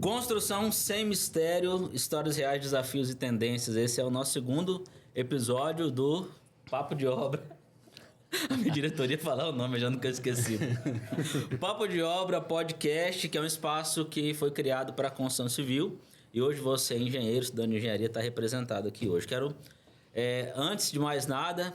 Construção sem mistério, histórias reais, desafios e tendências. Esse é o nosso segundo episódio do Papo de Obra. A minha diretoria falar o nome, eu já nunca esqueci. Papo de Obra Podcast, que é um espaço que foi criado para a construção civil. E hoje você, engenheiro, estudante de engenharia, está representado aqui hoje. Quero, antes de mais nada,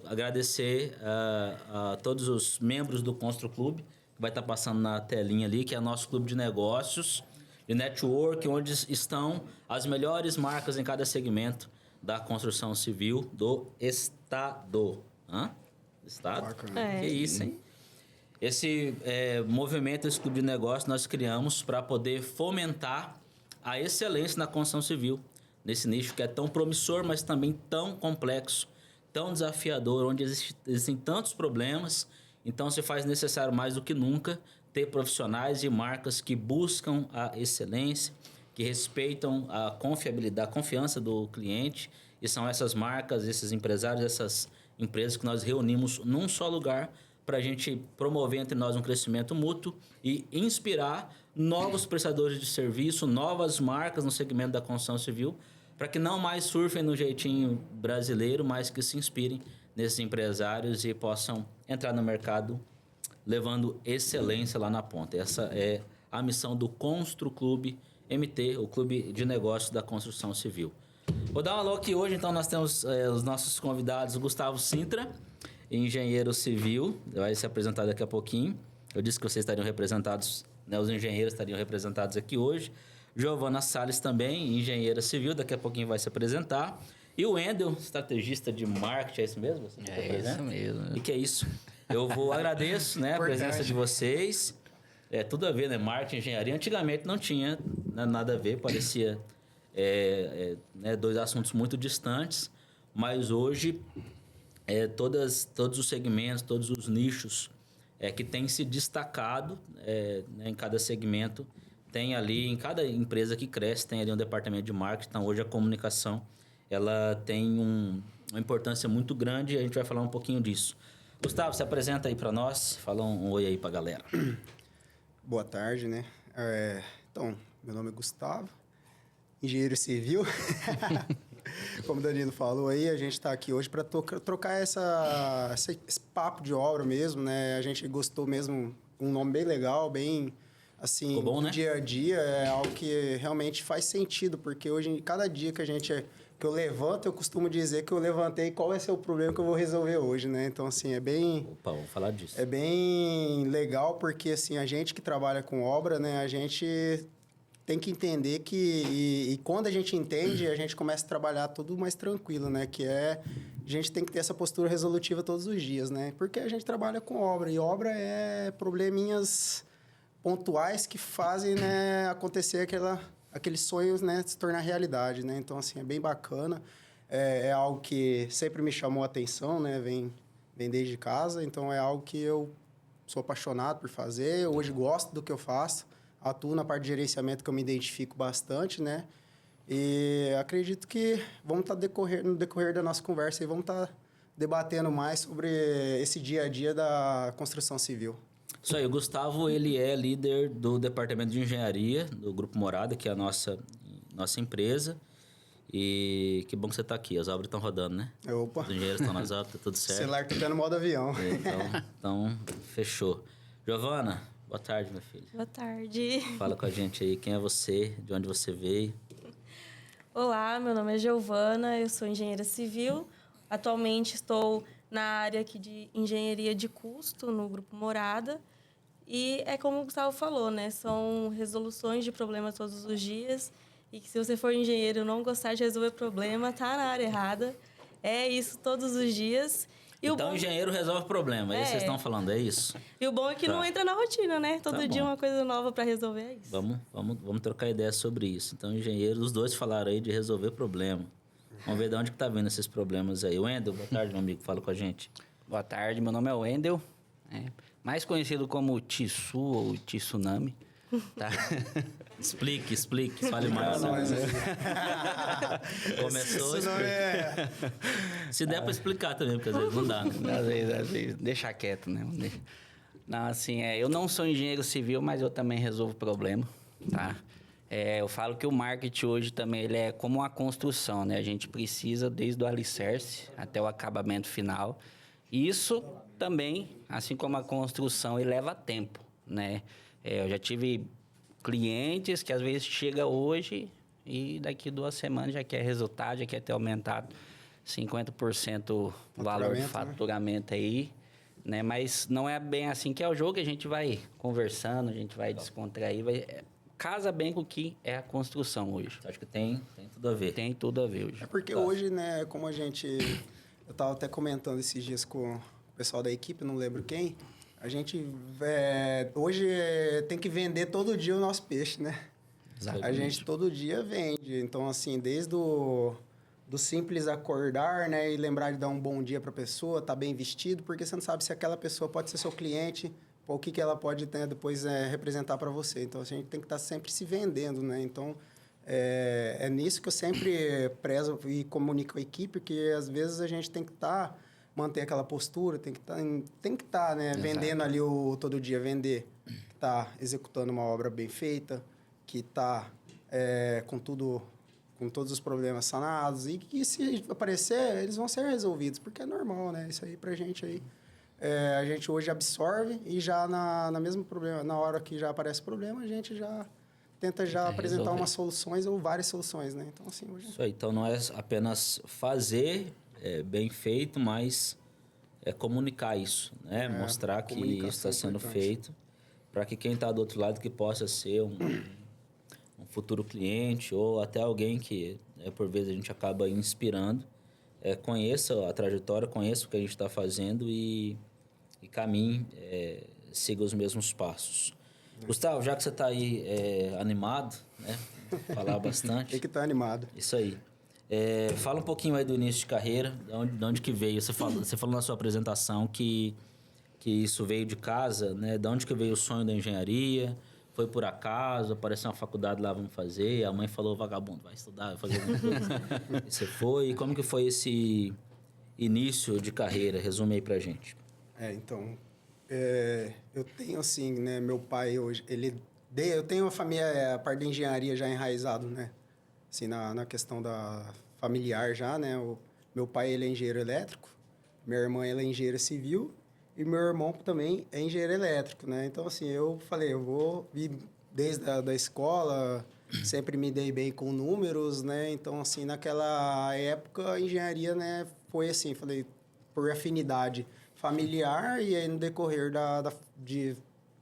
agradecer a todos os membros do Constru Clube, que vai estar passando na telinha ali, que é nosso clube de negócios, de network, onde estão as melhores marcas em cada segmento da construção civil do Estado. Estado? Bacana. Que isso, hein? Esse movimento, esse clube de negócios, nós criamos para poder fomentar a excelência na construção civil, nesse nicho que é tão promissor, mas também tão complexo, tão desafiador, onde existem tantos problemas. Então se faz necessário mais do que nunca ter profissionais e marcas que buscam a excelência, que respeitam a confiabilidade, a confiança do cliente. E são essas marcas, esses empresários, essas empresas que nós reunimos num só lugar para a gente promover entre nós um crescimento mútuo e inspirar novos prestadores de serviço, novas marcas no segmento da construção civil, para que não mais surfem no jeitinho brasileiro, mas que se inspirem nesses empresários e possam entrar no mercado levando excelência lá na ponta. Essa é a missão do Constru Clube MT, o Clube de Negócios da Construção Civil. Vou dar um alô aqui hoje, então nós temos os nossos convidados, o Gustavo Sintra, engenheiro civil, vai se apresentar daqui a pouquinho. Eu disse que vocês estariam representados, né, os engenheiros estariam representados aqui hoje. Giovana Salles também, engenheira civil, daqui a pouquinho vai se apresentar. E o Wendel, estrategista de marketing, é isso mesmo? Você é isso mesmo. E que é isso? Eu agradeço, né, a presença de vocês. É tudo a ver, né? Marketing, engenharia. Antigamente não tinha nada a ver, parecia dois assuntos muito distantes. Mas hoje, todos os segmentos, todos os nichos que têm se destacado em cada segmento, tem ali, em cada empresa que cresce, tem ali um departamento de marketing. Então, hoje a comunicação ela tem uma importância muito grande e a gente vai falar um pouquinho disso. Gustavo, se apresenta aí para nós, fala um oi aí para a galera. Boa tarde, né? Então, meu nome é Gustavo, engenheiro civil. Como o Danilo falou aí, a gente está aqui hoje para trocar esse papo de obra mesmo, né? A gente gostou mesmo, um nome bem legal, bem assim, ficou bom, no né? dia a dia, é algo que realmente faz sentido, porque hoje, cada dia que eu levanto, eu costumo dizer que eu levantei, qual vai ser o problema que eu vou resolver hoje, né? Então, assim, é bem... Opa, vamos falar disso. É bem legal, porque, assim, a gente que trabalha com obra, né? A gente tem que entender que... E quando a gente entende, a gente começa a trabalhar tudo mais tranquilo, né? A gente tem que ter essa postura resolutiva todos os dias, né? Porque a gente trabalha com obra, e obra é probleminhas pontuais que fazem, né, acontecer aqueles sonhos, né, se tornar realidade, né? Então, assim, é bem bacana. É algo que sempre me chamou a atenção, né? Vem desde casa. Então, é algo que eu sou apaixonado por fazer. Hoje gosto do que eu faço. Atuo na parte de gerenciamento que eu me identifico bastante, né? E acredito que vamos estar no decorrer da nossa conversa e vamos estar debatendo mais sobre esse dia a dia da construção civil. Isso aí, o Gustavo, ele é líder do departamento de engenharia do Grupo Morada, que é a nossa empresa. E que bom que você está aqui, as obras estão rodando, né? Opa! Os engenheiros estão nas obras, tá tudo certo. O celular tá no modo avião. Então, fechou. Giovana, boa tarde, minha filha. Boa tarde. Fala com a gente aí, quem é você, de onde você veio? Olá, meu nome é Giovana, eu sou engenheira civil. Atualmente estou na área aqui de engenharia de custo, no Grupo Morada. E é como o Gustavo falou, né? São resoluções de problemas todos os dias. E que se você for engenheiro e não gostar de resolver problema, tá na área errada. É isso todos os dias. E então, o engenheiro resolve problema, é isso que vocês estão falando, é isso? E o bom é que não entra na rotina, né? Todo dia uma coisa nova para resolver, é isso. Vamos trocar ideia sobre isso. Então, engenheiros, os dois falaram aí de resolver problema. Vamos ver de onde que tá vindo esses problemas aí. Wendel, boa tarde, meu amigo, fala com a gente. Boa tarde, meu nome é Wendel, mais conhecido como Tissu ou Tsunami. Tá? Explique, fale mais. Começou Isso não é... Se der pra explicar também, porque às vezes não dá, né? Às vezes deixa quieto, né? Não, assim, eu não sou engenheiro civil, mas eu também resolvo problema, tá? Eu falo que o marketing hoje também ele é como uma construção, né? A gente precisa desde o alicerce até o acabamento final. E isso também, assim como a construção, ele leva tempo, né? Eu já tive clientes que às vezes chega hoje e daqui 2 semanas já quer resultado, já quer ter aumentado 50% o valor do faturamento aí, né? Mas não é bem assim que é o jogo, a gente vai conversando, a gente vai descontrair, casa bem com o que é a construção hoje. Acho que tem tudo a ver. Tem tudo a ver hoje. É porque hoje, né, como a gente... Eu estava até comentando esses dias com o pessoal da equipe, não lembro quem. A gente hoje tem que vender todo dia o nosso peixe, né? Exatamente. A gente todo dia vende. Então, assim, desde do simples acordar, né? E lembrar de dar um bom dia para a pessoa, tá bem vestido, porque você não sabe se aquela pessoa pode ser seu cliente, ou o que ela pode depois representar para você. Então, a gente tem que estar sempre se vendendo, né? Então, é nisso que eu sempre prezo e comunico com a equipe, que às vezes a gente tem que manter aquela postura, tem que estar, né? Vendendo ali todo dia, vender. Que tá executando uma obra bem feita, que está com todos os problemas sanados, e que se aparecer, eles vão ser resolvidos, porque é normal, né? Isso aí pra gente aí. A gente hoje absorve e já na mesmo problema, na hora que já aparece problema, a gente já tenta apresentar resolver. umas soluções ou várias soluções, né? Então, assim, hoje... Isso aí. Então, não é apenas fazer bem feito, mas comunicar isso, né? Mostrar que isso está sendo feito, para que quem está do outro lado que possa ser um futuro cliente ou até alguém que, por vezes, a gente acaba inspirando, conheça a trajetória, conheça o que a gente está fazendo e caminhe, siga os mesmos passos. Gustavo, já que você está aí animado, né? Falar bastante. Tem que estar animado. Isso aí. Fala um pouquinho aí do início de carreira, de onde que veio. Você falou na sua apresentação que isso veio de casa, né? De onde que veio o sonho da engenharia? Foi por acaso? Apareceu uma faculdade lá, vamos fazer. A mãe falou, vagabundo, vai estudar, vai fazer alguma coisa. E você foi. E como que foi esse início de carreira? Resume aí pra gente. Então, eu tenho assim, né? Meu pai hoje, eu tenho uma família, a parte da engenharia já enraizado, né? Assim, na questão da familiar já, né? Meu pai, ele é engenheiro elétrico, minha irmã, ela é engenheira civil e meu irmão também é engenheiro elétrico, né? Então, assim, eu falei, eu vou ir desde a escola, sempre me dei bem com números, né? Então, assim, naquela época, a engenharia, né? Foi assim, falei, por afinidade familiar e aí no decorrer de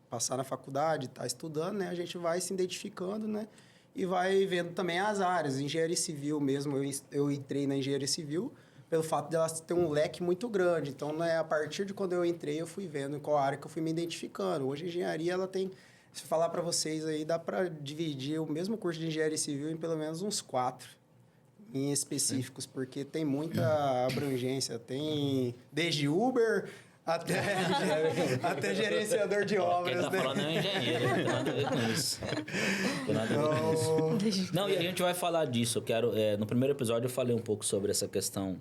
passar na faculdade, estar estudando, né? A gente vai se identificando, né? E vai vendo também as áreas. Engenharia civil mesmo, eu entrei na engenharia civil pelo fato de ela ter um leque muito grande. Então, né, a partir de quando eu entrei, eu fui vendo em qual área que eu fui me identificando. Hoje, a engenharia, ela tem... Se eu falar para vocês aí, dá para dividir o mesmo curso de engenharia civil em pelo menos uns 4 em específicos, porque tem muita abrangência. Tem desde Uber até gerenciador de obras. Quem tá falando é um engenheiro, não tem nada a ver com isso. Não tem nada a ver com isso. Não, e a gente vai falar disso. Eu quero... no primeiro episódio eu falei um pouco sobre essa questão,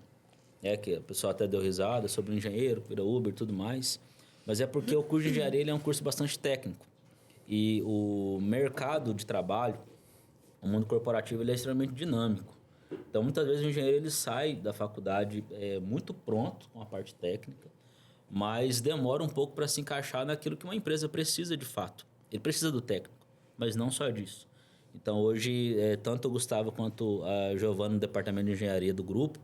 que a pessoa até deu risada, sobre o engenheiro, vira Uber e tudo mais. Mas é porque o curso de engenharia ele é um curso bastante técnico. E o mercado de trabalho, o mundo corporativo, ele é extremamente dinâmico. Então, muitas vezes, o engenheiro ele sai da faculdade muito pronto com a parte técnica, mas demora um pouco para se encaixar naquilo que uma empresa precisa de fato. Ele precisa do técnico, mas não só disso. Então, hoje, tanto o Gustavo quanto a Giovana, no departamento de engenharia do grupo,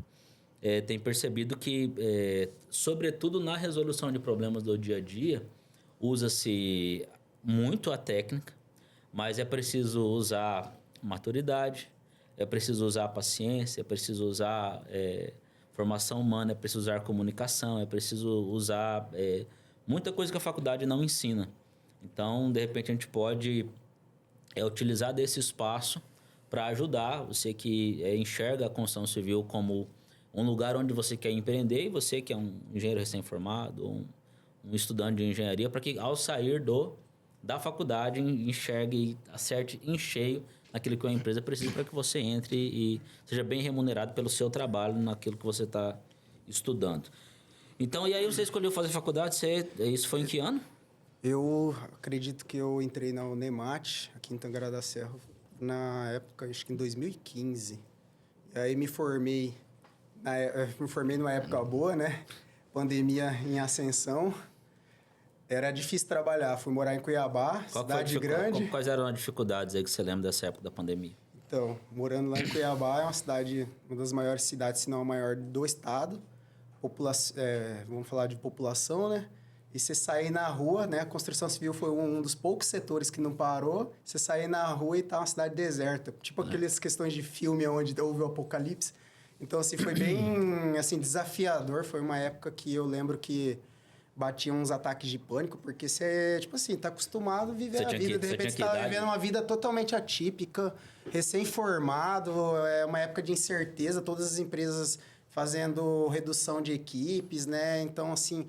tem percebido que, sobretudo na resolução de problemas do dia a dia, usa-se muito a técnica, mas é preciso usar maturidade, é preciso usar paciência, é preciso usar formação humana, é preciso usar comunicação, é preciso usar muita coisa que a faculdade não ensina. Então, de repente, a gente pode utilizar desse espaço para ajudar você que enxerga a construção civil como um lugar onde você quer empreender e você que é um engenheiro recém-formado, um estudante de engenharia, para que ao sair da faculdade enxergue e acerte em cheio naquilo que uma empresa precisa para que você entre e seja bem remunerado pelo seu trabalho naquilo que você está estudando. Então, e aí você escolheu fazer faculdade, isso foi em que ano? Eu acredito que eu entrei na Unemat, aqui em Tangará da Serra, na época, acho que em 2015. E aí me formei numa época boa, né? Pandemia em ascensão. Era difícil trabalhar. Fui morar em Cuiabá, cidade grande. Quais eram as dificuldades aí que você lembra dessa época da pandemia? Então, morando lá em Cuiabá, é uma cidade, uma das maiores cidades, se não a maior do estado. Vamos falar de população, né? E você sair na rua, né? A construção civil foi um dos poucos setores que não parou. Você sair na rua e tá uma cidade deserta. Tipo aquelas questões de filme onde houve o apocalipse. Então, assim, foi bem, assim, desafiador. Foi uma época que eu lembro que batiam uns ataques de pânico, porque você, tipo assim, tá acostumado a viver a vida. De repente, você tá vivendo uma vida totalmente atípica, recém-formado, é uma época de incerteza, todas as empresas fazendo redução de equipes, né? Então, assim,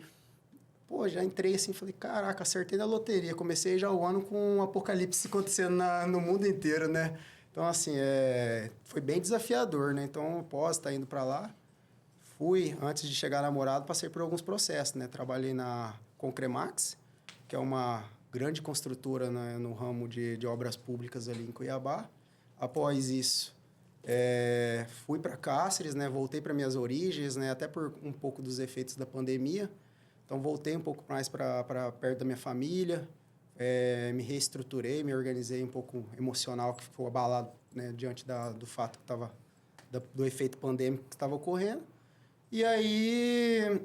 já entrei assim, falei, caraca, acertei na loteria. Comecei já o ano com um apocalipse acontecendo no mundo inteiro, né? Então, assim, foi bem desafiador, né? Então, após estar indo para lá, antes de chegar na Morada, passei por alguns processos, né? Trabalhei na Concremax, que é uma grande construtora, né, no ramo de obras públicas ali em Cuiabá. Após isso, fui para Cáceres, né? Voltei para minhas origens, né? Até por um pouco dos efeitos da pandemia. Então, voltei um pouco mais para perto da minha família, me reestruturei, me organizei um pouco emocional, que ficou abalado, né? Diante do fato que do efeito pandêmico que estava ocorrendo. E aí,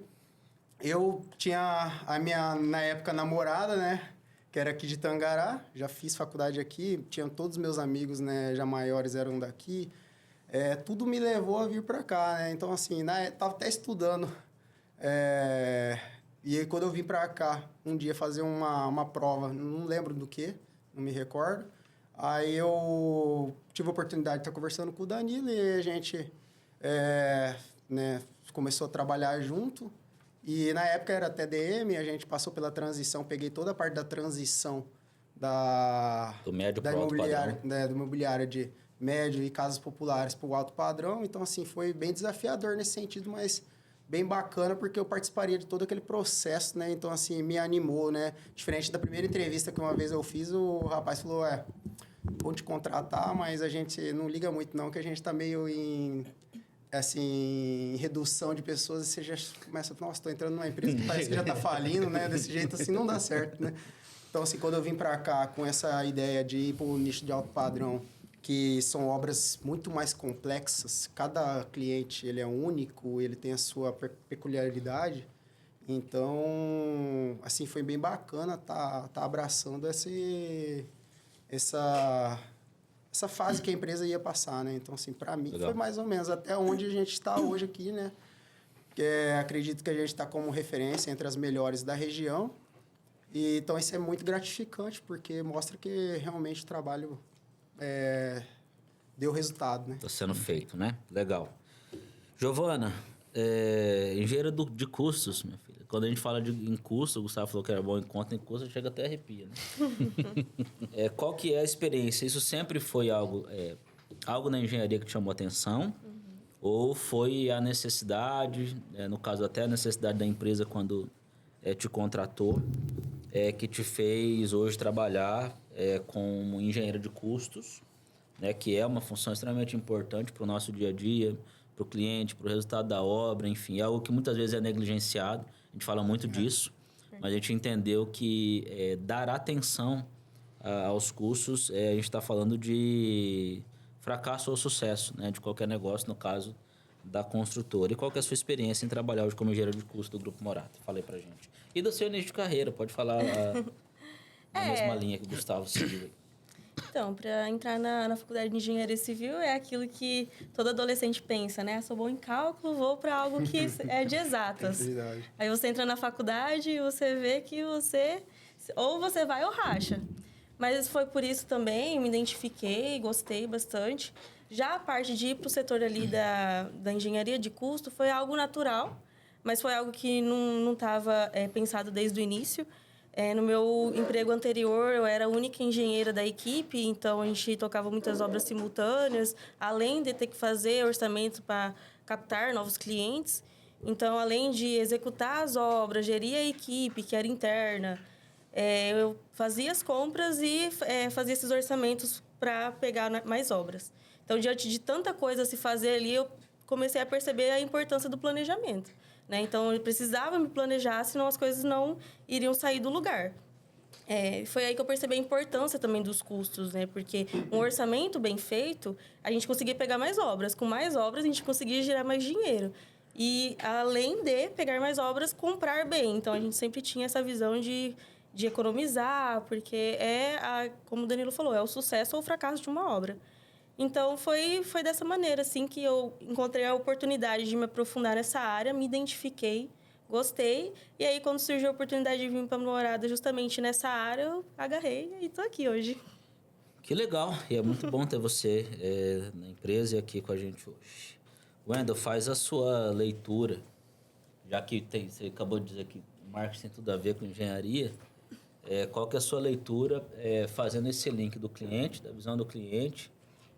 eu tinha a minha, na época, namorada, né? Que era aqui de Tangará. Já fiz faculdade aqui. Tinha todos os meus amigos, né? Já maiores eram daqui. Tudo me levou a vir para cá, né? Então, assim, tava até estudando. E aí, quando eu vim para cá, um dia fazer uma prova, não lembro do que, não me recordo. Aí eu tive a oportunidade de estar conversando com o Danilo e a gente... né, começou a trabalhar junto, e na época era TDM, a gente passou pela transição, peguei toda a parte da transição do médio da para o alto imobiliária, padrão. né, do imobiliário de médio e casas populares para o alto padrão. Então, assim, foi bem desafiador nesse sentido, mas bem bacana, porque eu participaria de todo aquele processo, né? Então, assim, me animou, né? Diferente da primeira entrevista que uma vez eu fiz, o rapaz falou, vou te contratar, mas a gente não liga muito não, que a gente está meio em redução de pessoas, e você já começa, nossa, estou entrando numa empresa que parece que já está falindo, né? Desse jeito, assim, não dá certo, né? Então, assim, quando eu vim para cá com essa ideia de ir para o nicho de alto padrão, que são obras muito mais complexas, cada cliente, ele é único, ele tem a sua peculiaridade, então, assim, foi bem bacana tá abraçando essa fase que a empresa ia passar, né? Então, assim, para mim, legal, foi mais ou menos até onde a gente está hoje aqui, né? Acredito que a gente está como referência entre as melhores da região. E, então, isso é muito gratificante, porque mostra que realmente o trabalho deu resultado, né? Está sendo feito, né? Legal. Giovana, engenheira de custos, minha filha. Quando a gente fala em custo, o Gustavo falou que era bom em conta, em custo, chega até arrepia, né? Qual que é a experiência? Isso sempre foi algo na engenharia que te chamou atenção? Uhum. Ou foi a necessidade, no caso até a necessidade da empresa quando te contratou, que te fez hoje trabalhar como engenheiro de custos, né, que é uma função extremamente importante para o nosso dia a dia, para o cliente, para o resultado da obra, enfim, é algo que muitas vezes é negligenciado. A gente fala muito disso, mas a gente entendeu que dar atenção aos custos, a gente está falando de fracasso ou sucesso, né, de qualquer negócio, no caso da construtora. E qual que é a sua experiência em trabalhar hoje como engenheiro de custo do Grupo Morada? Falei pra gente. E do seu início de carreira, pode falar na mesma linha que o Gustavo seguiu aí. Então, para entrar na faculdade de engenharia civil é aquilo que todo adolescente pensa, né? Sou bom em cálculo, vou para algo que é de exatas. Aí você entra na faculdade e você vê que ou você vai ou racha. Mas foi por isso também, me identifiquei, gostei bastante. Já a parte de ir para o setor ali da engenharia de custo foi algo natural, mas foi algo que não estava pensado desde o início. No meu emprego anterior, eu era a única engenheira da equipe, então a gente tocava muitas obras simultâneas, além de ter que fazer orçamento para captar novos clientes. Então, além de executar as obras, gerir a equipe, que era interna, eu fazia as compras e fazia esses orçamentos para pegar mais obras. Então, diante de tanta coisa a se fazer ali, eu comecei a perceber a importância do planejamento, né? Então, eu precisava me planejar, senão as coisas não iriam sair do lugar. Foi aí que eu percebi a importância também dos custos, né? Porque um orçamento bem feito, a gente conseguia pegar mais obras. Com mais obras, a gente conseguia gerar mais dinheiro. E, além de pegar mais obras, comprar bem. Então, a gente sempre tinha essa visão de economizar, porque como o Danilo falou, é o sucesso ou o fracasso de uma obra. Então, foi dessa maneira, assim, que eu encontrei a oportunidade de me aprofundar nessa área, me identifiquei, gostei. E aí, quando surgiu a oportunidade de vir para a Morada justamente nessa área, eu agarrei e estou aqui hoje. Que legal. E é muito bom ter você na empresa e aqui com a gente hoje. Wendel, faz a sua leitura. Já que você acabou de dizer que marketing tem tudo a ver com engenharia, qual que é a sua leitura fazendo esse link do cliente, da visão do cliente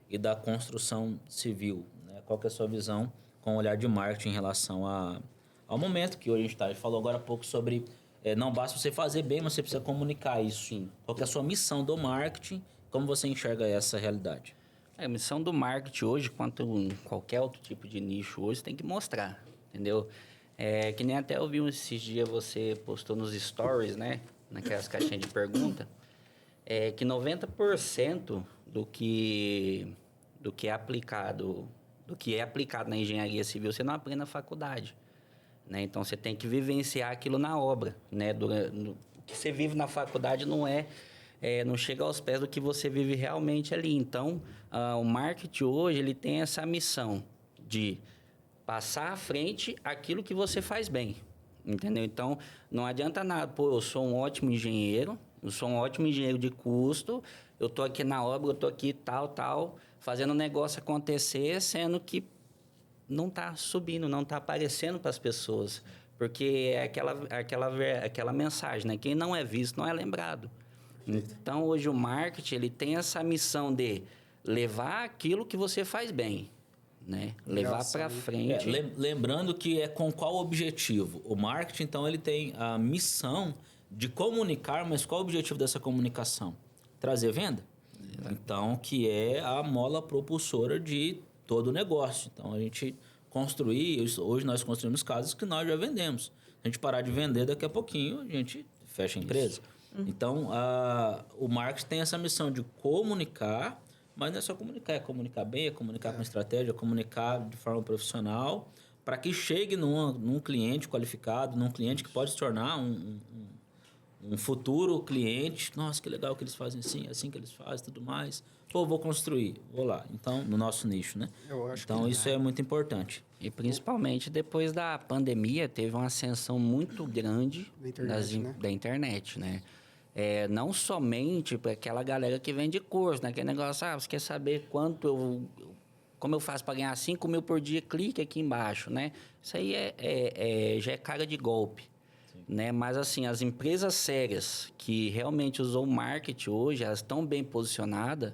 e da construção civil, né? Qual que é a sua visão com o olhar de marketing em relação ao momento que hoje a gente está? A gente falou agora há pouco sobre não basta você fazer bem, mas você precisa comunicar isso. Sim. Qual que é a sua missão do marketing? Como você enxerga essa realidade? A missão do marketing hoje, quanto em qualquer outro tipo de nicho hoje, tem que mostrar, entendeu? Que nem até eu vi esses dias, você postou nos stories, né? Naquelas caixinhas de pergunta, que 90% do que é aplicado na engenharia civil, você não aprende na faculdade, né? Então, você tem que vivenciar aquilo na obra, né? O que você vive na faculdade não chega aos pés do que você vive realmente ali. Então, o marketing hoje, ele tem essa missão de passar à frente aquilo que você faz bem, entendeu? Então, não adianta nada, eu sou um ótimo engenheiro, eu sou um ótimo engenheiro de custo, eu estou aqui na obra, eu estou aqui tal, fazendo o negócio acontecer, sendo que não está subindo, não está aparecendo para as pessoas, porque é aquela mensagem, né? Quem não é visto não é lembrado. Então, hoje o marketing, ele tem essa missão de levar aquilo que você faz bem, né? Levar para frente. Lembrando que com qual objetivo? O marketing, então, ele tem a missão de comunicar, mas qual é o objetivo dessa comunicação? Trazer venda? Então, que é a mola propulsora de todo o negócio. Então, a gente hoje nós construímos casas que nós já vendemos. Se a gente parar de vender, daqui a pouquinho a gente fecha a empresa. Então, o marketing tem essa missão de comunicar, mas não é só comunicar, é comunicar bem, é comunicar com estratégia, é comunicar de forma profissional, para que chegue num cliente qualificado, num cliente que pode se tornar um futuro cliente. Nossa, que legal que eles fazem assim, é assim que eles fazem, tudo mais. Pô, vou construir, vou lá. Então, no nosso nicho, né? Eu acho então, que isso é muito importante. E principalmente depois da pandemia, teve uma ascensão muito grande da internet, né? Não somente para aquela galera que vende curso, né? Aquele negócio, você quer saber como eu faço para ganhar 5 mil por dia? Clique aqui embaixo, né? Isso aí já é cara de golpe, né? Mas, assim, as empresas sérias que realmente usam o marketing hoje, elas estão bem posicionadas,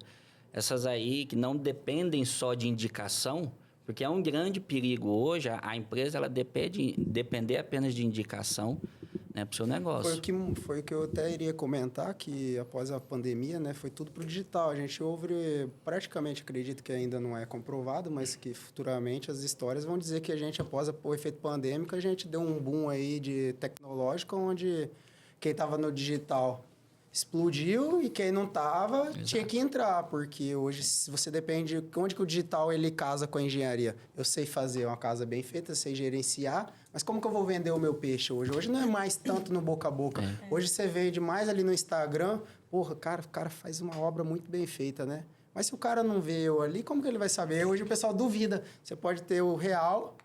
essas aí que não dependem só de indicação, porque é um grande perigo hoje a empresa ela depender apenas de indicação, né, para o seu negócio. Foi o que eu até iria comentar, que após a pandemia, né, foi tudo para o digital. A gente praticamente acredito que ainda não é comprovado, mas que futuramente as histórias vão dizer que a gente, após o efeito pandêmico, a gente deu um boom aí de tecnológico, onde quem estava no digital explodiu e quem não estava tinha que entrar, porque hoje, se você depende onde que o digital ele casa com a engenharia. Eu sei fazer uma casa bem feita, sei gerenciar, mas como que eu vou vender o meu peixe hoje? Hoje não é mais tanto no boca a boca. Hoje você vende mais ali no Instagram. Porra, o cara faz uma obra muito bem feita, né? Mas se o cara não vê eu ali, como que ele vai saber? Hoje o pessoal duvida. Você pode ter o real,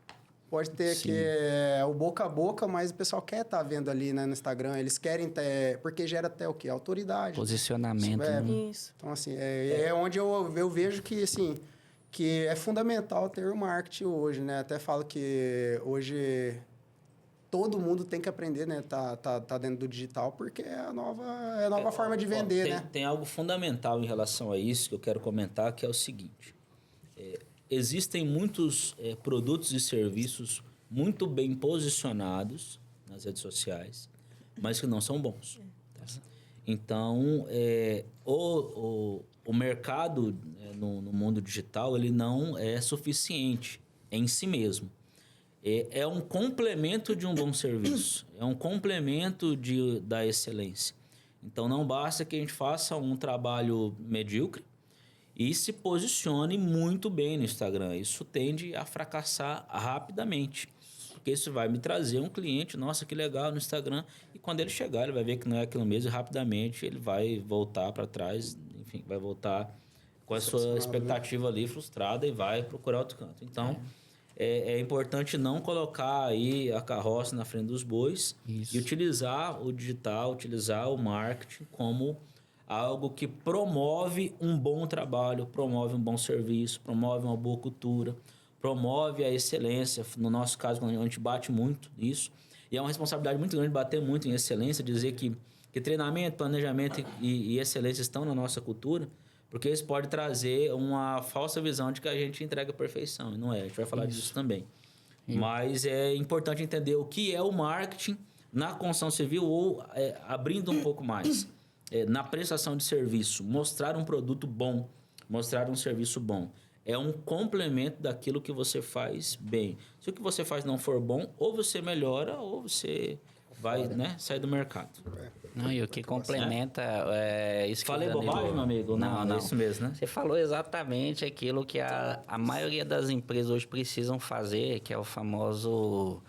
pode ter o boca a boca, mas o pessoal quer estar vendo ali, né, no Instagram. Eles querem ter... Porque gera até o quê? Autoridade. Posicionamento. Isso. Então, assim, onde eu vejo que, assim, que é fundamental ter o marketing hoje, né? Até falo que hoje todo mundo tem que aprender, né? Tá dentro do digital, porque é a nova forma de vender, né? Tem algo fundamental em relação a isso que eu quero comentar, que é o seguinte. Existem muitos produtos e serviços muito bem posicionados nas redes sociais, mas que não são bons. Tá? Então, o mercado no mundo digital ele não é suficiente em si mesmo. É um complemento de um bom serviço, é um complemento da excelência. Então, não basta que a gente faça um trabalho medíocre e se posicione muito bem no Instagram. Isso tende a fracassar rapidamente, porque isso vai me trazer um cliente, nossa, que legal, no Instagram, e quando ele chegar, ele vai ver que não é aquilo mesmo e rapidamente ele vai voltar para trás, enfim, vai voltar com a sua expectativa ali frustrada e vai procurar outro canto. Então, é importante não colocar aí a carroça na frente dos bois e utilizar o digital, utilizar o marketing como algo que promove um bom trabalho, promove um bom serviço, promove uma boa cultura, promove a excelência. No nosso caso, a gente bate muito nisso. E é uma responsabilidade muito grande bater muito em excelência, dizer que treinamento, planejamento e excelência estão na nossa cultura, porque isso pode trazer uma falsa visão de que a gente entrega perfeição. E não é, a gente vai falar disso também. Mas é importante entender o que é o marketing na construção civil ou abrindo um pouco mais. Na prestação de serviço, mostrar um produto bom, mostrar um serviço bom. É um complemento daquilo que você faz bem. Se o que você faz não for bom, ou você melhora ou você vai sair do mercado. Não, e o que complementa isso que Falei o Danilo... bobagem, meu amigo? Não. É isso mesmo, né? Você falou exatamente aquilo que a maioria das empresas hoje precisam fazer, que é o famoso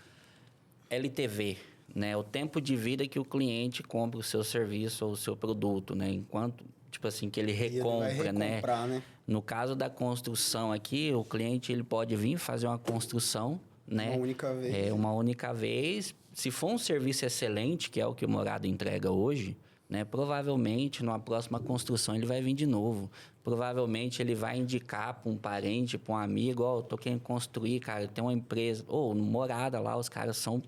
LTV, né? O tempo de vida que o cliente compra o seu serviço ou o seu produto, né? Enquanto, tipo assim, que ele recompra, ele vai recomprar, né? No caso da construção aqui, o cliente ele pode vir fazer uma construção, né? Uma única vez. Uma única vez. Se for um serviço excelente, que é o que o Morada entrega hoje, né? Provavelmente, numa próxima construção, ele vai vir de novo. Provavelmente, ele vai indicar para um parente, para um amigo, eu tô querendo construir, cara, tem uma empresa, ou Morada lá, os caras são,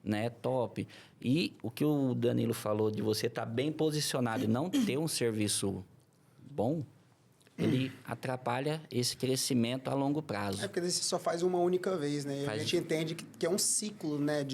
né, top. E o que o Danilo falou de você estar bem posicionado e não ter um serviço bom, ele atrapalha esse crescimento a longo prazo. Porque você só faz uma única vez, né? E a gente entende que é um ciclo, né?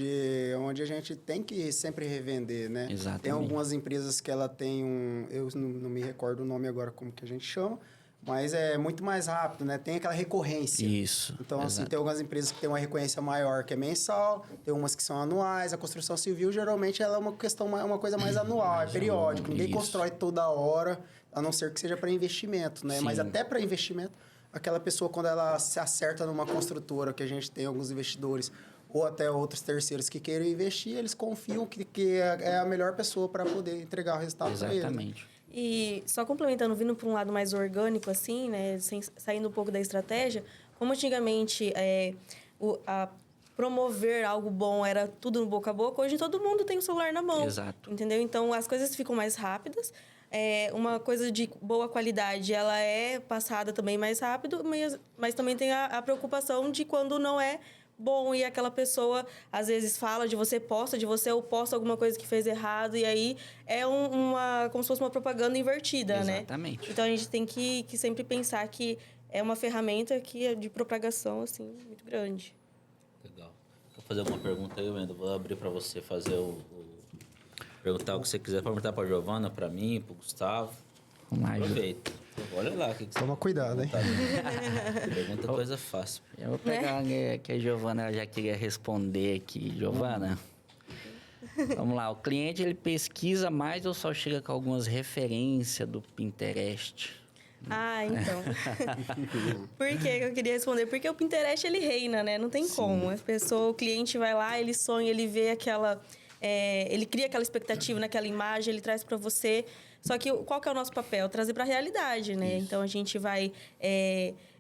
Onde a gente tem que sempre revender, né? Exatamente. Tem algumas empresas que ela tem eu não me recordo o nome agora como que a gente chama, mas é muito mais rápido, né? Tem aquela recorrência. Isso. Então, assim, exato. tem algumas empresas que têm uma recorrência maior, que é mensal, tem umas que são anuais. A construção civil, geralmente, ela é uma coisa mais anual, é periódico. Ninguém constrói toda hora, a não ser que seja para investimento, né? Sim. Mas até para investimento, aquela pessoa, quando ela se acerta numa construtora, que a gente tem alguns investidores, ou até outros terceiros que queiram investir, eles confiam que é a melhor pessoa para poder entregar o resultado para eles. Exatamente. E só complementando, vindo para um lado mais orgânico, assim, né? Saindo um pouco da estratégia, como antigamente promover algo bom era tudo no boca a boca, hoje todo mundo tem o celular na mão. Exato. Entendeu? Então, as coisas ficam mais rápidas. Uma coisa de boa qualidade, ela é passada também mais rápido, mas também tem a preocupação de quando não é bom e aquela pessoa, às vezes, fala de você, posta de você ou posta alguma coisa que fez errado e aí é como se fosse uma propaganda invertida, né? Exatamente. Então, a gente tem que sempre pensar que é uma ferramenta que é de propagação, assim, muito grande. Legal. Vou fazer alguma pergunta aí, Wendel. Vou abrir para você fazer perguntar o que você quiser. Perguntar para a Giovana, para mim, para o Gustavo. Vamos lá, Aproveita. Olha lá. O que você Toma cuidado, hein? Pergunta coisa fácil. Eu vou pegar que a Giovana já queria responder aqui. Giovana, vamos lá. O cliente, ele pesquisa mais ou só chega com algumas referências do Pinterest? Ah, então. Por que eu queria responder? Porque o Pinterest, ele reina, né? Não tem como. O cliente vai lá, ele sonha, ele vê aquela... ele cria aquela expectativa naquela imagem, ele traz para você. Só que qual que é o nosso papel? Trazer para a realidade, né? Isso. Então, a gente vai,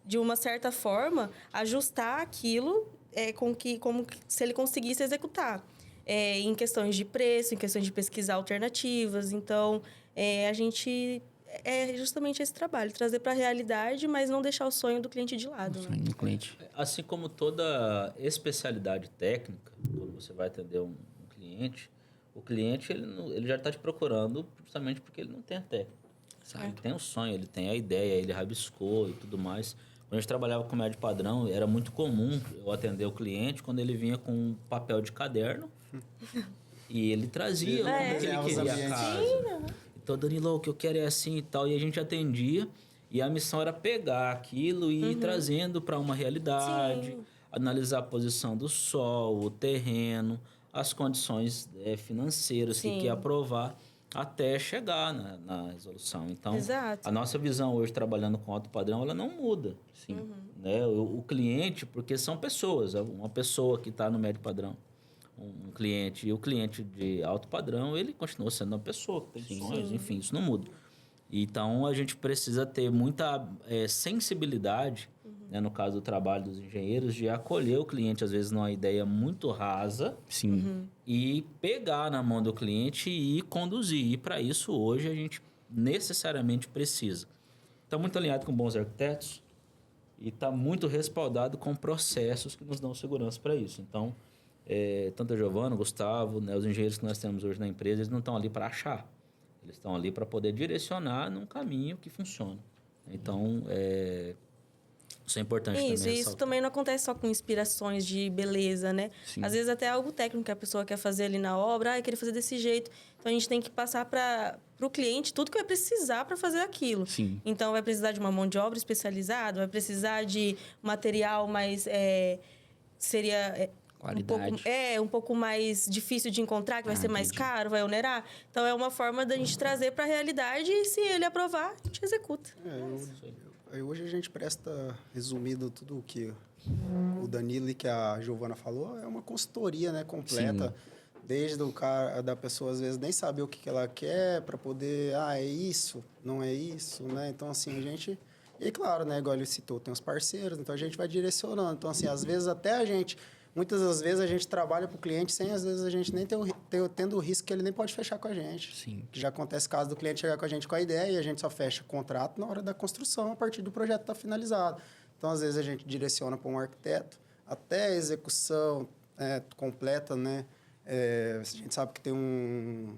de uma certa forma, ajustar aquilo como se ele conseguisse executar. Em questões de preço, em questões de pesquisar alternativas. Então, a gente... É justamente esse trabalho, trazer para a realidade, mas não deixar o sonho do cliente de lado. O sonho do cliente. Assim como toda especialidade técnica, quando você vai atender um cliente, o cliente ele já está te procurando justamente porque ele não tem a técnica. Ele tem o sonho, ele tem a ideia, ele rabiscou e tudo mais. Quando a gente trabalhava com médio padrão, era muito comum eu atender o cliente quando ele vinha com um papel de caderno e ele trazia como que ele queria a casa. então, Danilo, o que eu quero é assim e tal. E a gente atendia. E a missão era pegar aquilo e ir trazendo para uma realidade, Sim. analisar a posição do solo, o terreno, as condições financeiras que Sim. quer aprovar, até chegar na resolução. Então, Exato. a nossa visão hoje, trabalhando com alto padrão, ela não muda. Sim. Né? O cliente, porque são pessoas, uma pessoa que está no médio padrão, um cliente, e o cliente de alto padrão, ele continua sendo uma pessoa, que tem sonhos, enfim, isso não muda. Então, a gente precisa ter muita sensibilidade, né, no caso do trabalho dos engenheiros, de acolher o cliente, às vezes, numa ideia muito rasa, Sim. e pegar na mão do cliente e conduzir. E, para isso, hoje, a gente necessariamente precisa. Está muito alinhado com bons arquitetos e está muito respaldado com processos que nos dão segurança para isso. Então, tanto a Giovana, o Gustavo, né, os engenheiros que nós temos hoje na empresa, eles não estão ali para achar. Eles estão ali para poder direcionar num caminho que funciona. Então, isso é importante também. Isso, e isso ressaltar. também não acontece só com inspirações de beleza, né? Sim. Às vezes até algo técnico que a pessoa quer fazer ali na obra, querer fazer desse jeito. Então, a gente tem que passar para o cliente tudo que vai precisar para fazer aquilo. Sim. Então, vai precisar de uma mão de obra especializada, vai precisar de material mais... seria... Qualidade. Um pouco mais difícil de encontrar, que vai ser mais caro, vai onerar. Então, é uma forma da gente trazer para a realidade e, se ele aprovar, a gente executa. Hoje a gente presta, resumido tudo o que o Danilo e que a Giovana falou, é uma consultoria, né, completa. Sim. Desde o cara, da pessoa, às vezes, nem saber o que ela quer para poder... é isso, não é isso, né? Então, assim, a gente... E, claro, né, igual ele citou, tem os parceiros, então a gente vai direcionando. Então, assim, às vezes, até a gente... Muitas das vezes a gente trabalha para o cliente sem, às vezes, a gente nem tendo o risco que ele nem pode fechar com a gente. Sim. Que já acontece caso do cliente chegar com a gente com a ideia e a gente só fecha o contrato na hora da construção, a partir do projeto estar finalizado. Então, às vezes, a gente direciona para um arquiteto até a execução completa, né? A gente sabe que tem um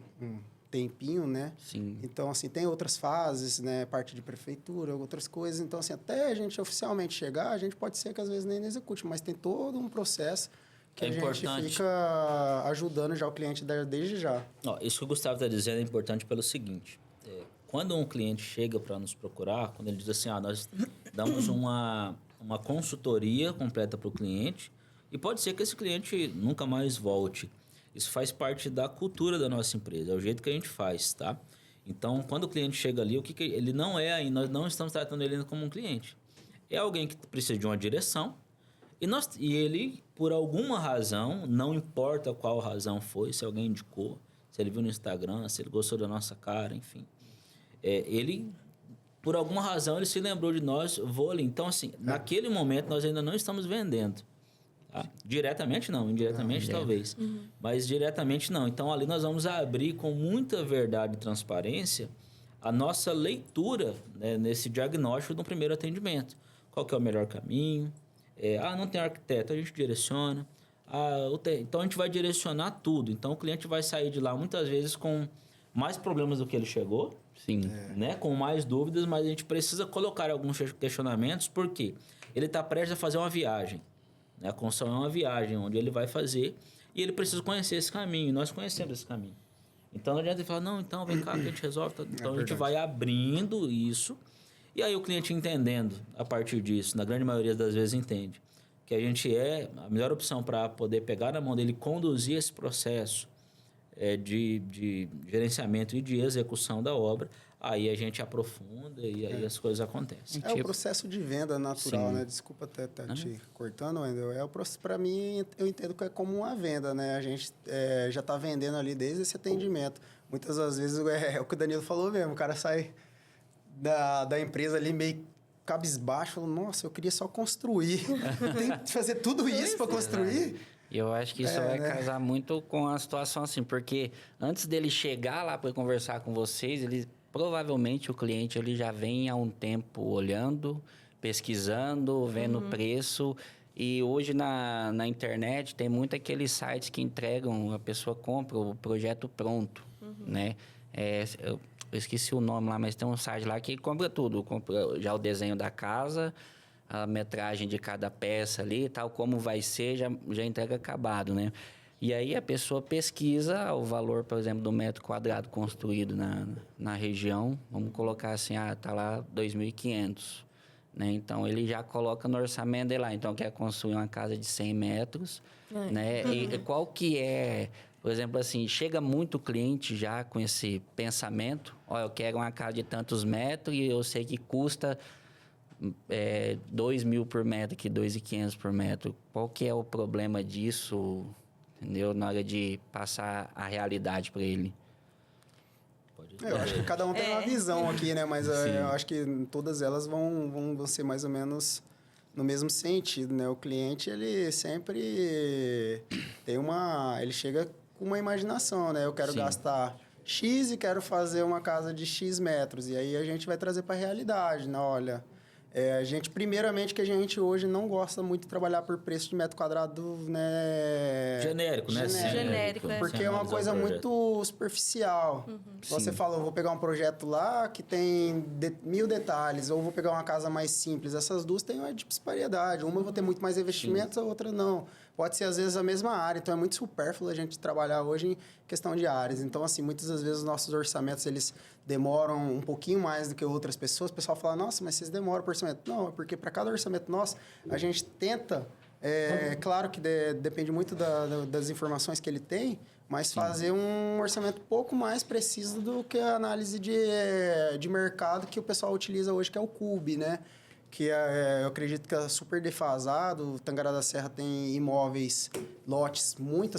tempinho, né? Sim. Então, assim, tem outras fases, né? Parte de prefeitura, outras coisas. Então, assim, até a gente oficialmente chegar, a gente pode ser que às vezes nem execute, mas tem todo um processo que É a gente importante. fica ajudando já o cliente desde já. Isso que o Gustavo está dizendo é importante pelo seguinte. Quando um cliente chega para nos procurar, quando ele diz assim, nós damos uma consultoria completa para o cliente, e pode ser que esse cliente nunca mais volte. Isso faz parte da cultura da nossa empresa, é o jeito que a gente faz, tá? Então, quando o cliente chega ali, ele não é aí, nós não estamos tratando ele como um cliente. É alguém que precisa de uma direção, e ele, por alguma razão, não importa qual razão foi, se alguém indicou, se ele viu no Instagram, se ele gostou da nossa cara, enfim. Ele, por alguma razão, ele se lembrou de nós, vou ali. Então, assim, naquele momento, nós ainda não estamos vendendo. Tá? Diretamente não, indiretamente talvez. Mas diretamente não. Então, ali nós vamos abrir com muita verdade e transparência a nossa leitura, né, nesse diagnóstico do primeiro atendimento. Qual que é o melhor caminho? Não tem arquiteto, a gente direciona. Então, a gente vai direcionar tudo. Então, o cliente vai sair de lá muitas vezes com mais problemas do que ele chegou. Sim. Né, com mais dúvidas, mas a gente precisa colocar alguns questionamentos, porque ele está prestes a fazer uma viagem. A construção é uma viagem onde ele vai fazer e ele precisa conhecer esse caminho. E nós conhecemos esse caminho. Então, não adianta ele falar, não, então vem cá que a gente resolve. Então, a gente vai abrindo isso. E aí, o cliente entendendo a partir disso, na grande maioria das vezes entende, que a gente é a melhor opção para poder pegar na mão dele e conduzir esse processo de gerenciamento e de execução da obra. Aí a gente aprofunda e aí as coisas acontecem. É o processo de venda natural, Sim. né? Desculpa até te cortando, Wendel. Para mim, eu entendo que é como uma venda, né? A gente já está vendendo ali desde esse atendimento. Muitas das vezes é o que o Danilo falou mesmo. O cara sai da empresa ali meio cabisbaixo, falando, nossa, eu queria só construir. Tem que fazer tudo isso para construir? E eu acho que isso vai casar muito com a situação assim, porque antes dele chegar lá para conversar com vocês, provavelmente o cliente ele já vem há um tempo olhando, pesquisando, vendo o preço. E hoje na internet tem muito aqueles sites que entregam, a pessoa compra o projeto pronto, né? Eu esqueci o nome lá, mas tem um site lá que compra tudo. Compra já o desenho da casa, a metragem de cada peça ali, tal como vai ser, já entrega acabado, né? E aí a pessoa pesquisa o valor, por exemplo, do metro quadrado construído na região. Vamos colocar assim, tá lá 2.500, né? Então, ele já coloca no orçamento dele lá. Então, quer construir uma casa de 100 metros, né? E qual que é... Por exemplo, assim, chega muito cliente já com esse pensamento. Ó, eu quero uma casa de tantos metros e eu sei que custa 2.000 por metro, aqui 2.500 por metro. Qual que é o problema disso, entendeu? Na hora de passar a realidade para ele. Eu acho que cada um tem uma visão aqui, né? Mas eu acho que todas elas vão ser mais ou menos no mesmo sentido, né? O cliente, ele sempre tem ele chega com uma imaginação, né? Eu quero gastar X e quero fazer uma casa de X metros. E aí a gente vai trazer para a realidade, né? Olha, primeiramente, que a gente hoje não gosta muito de trabalhar por preço de metro quadrado, né? Genérico, né? Genérico, porque é uma coisa muito superficial. Você fala, eu vou pegar um projeto lá que tem 1.000 detalhes, ou vou pegar uma casa mais simples. Essas duas têm uma disparidade. Uma eu vou ter muito mais investimentos, a outra não. Pode ser, às vezes, a mesma área. Então, é muito supérfluo a gente trabalhar hoje em questão de áreas. Então, assim, muitas das vezes os nossos orçamentos, eles demoram um pouquinho mais do que outras pessoas. O pessoal fala, nossa, mas vocês demoram por orçamento. Não, é porque para cada orçamento nosso, a gente tenta... claro que depende muito das informações que ele tem, mas fazer um orçamento um pouco mais preciso do que a análise de mercado que o pessoal utiliza hoje, que é o CUB, né? Que eu acredito que é super defasado. O Tangará da Serra tem imóveis, lotes muito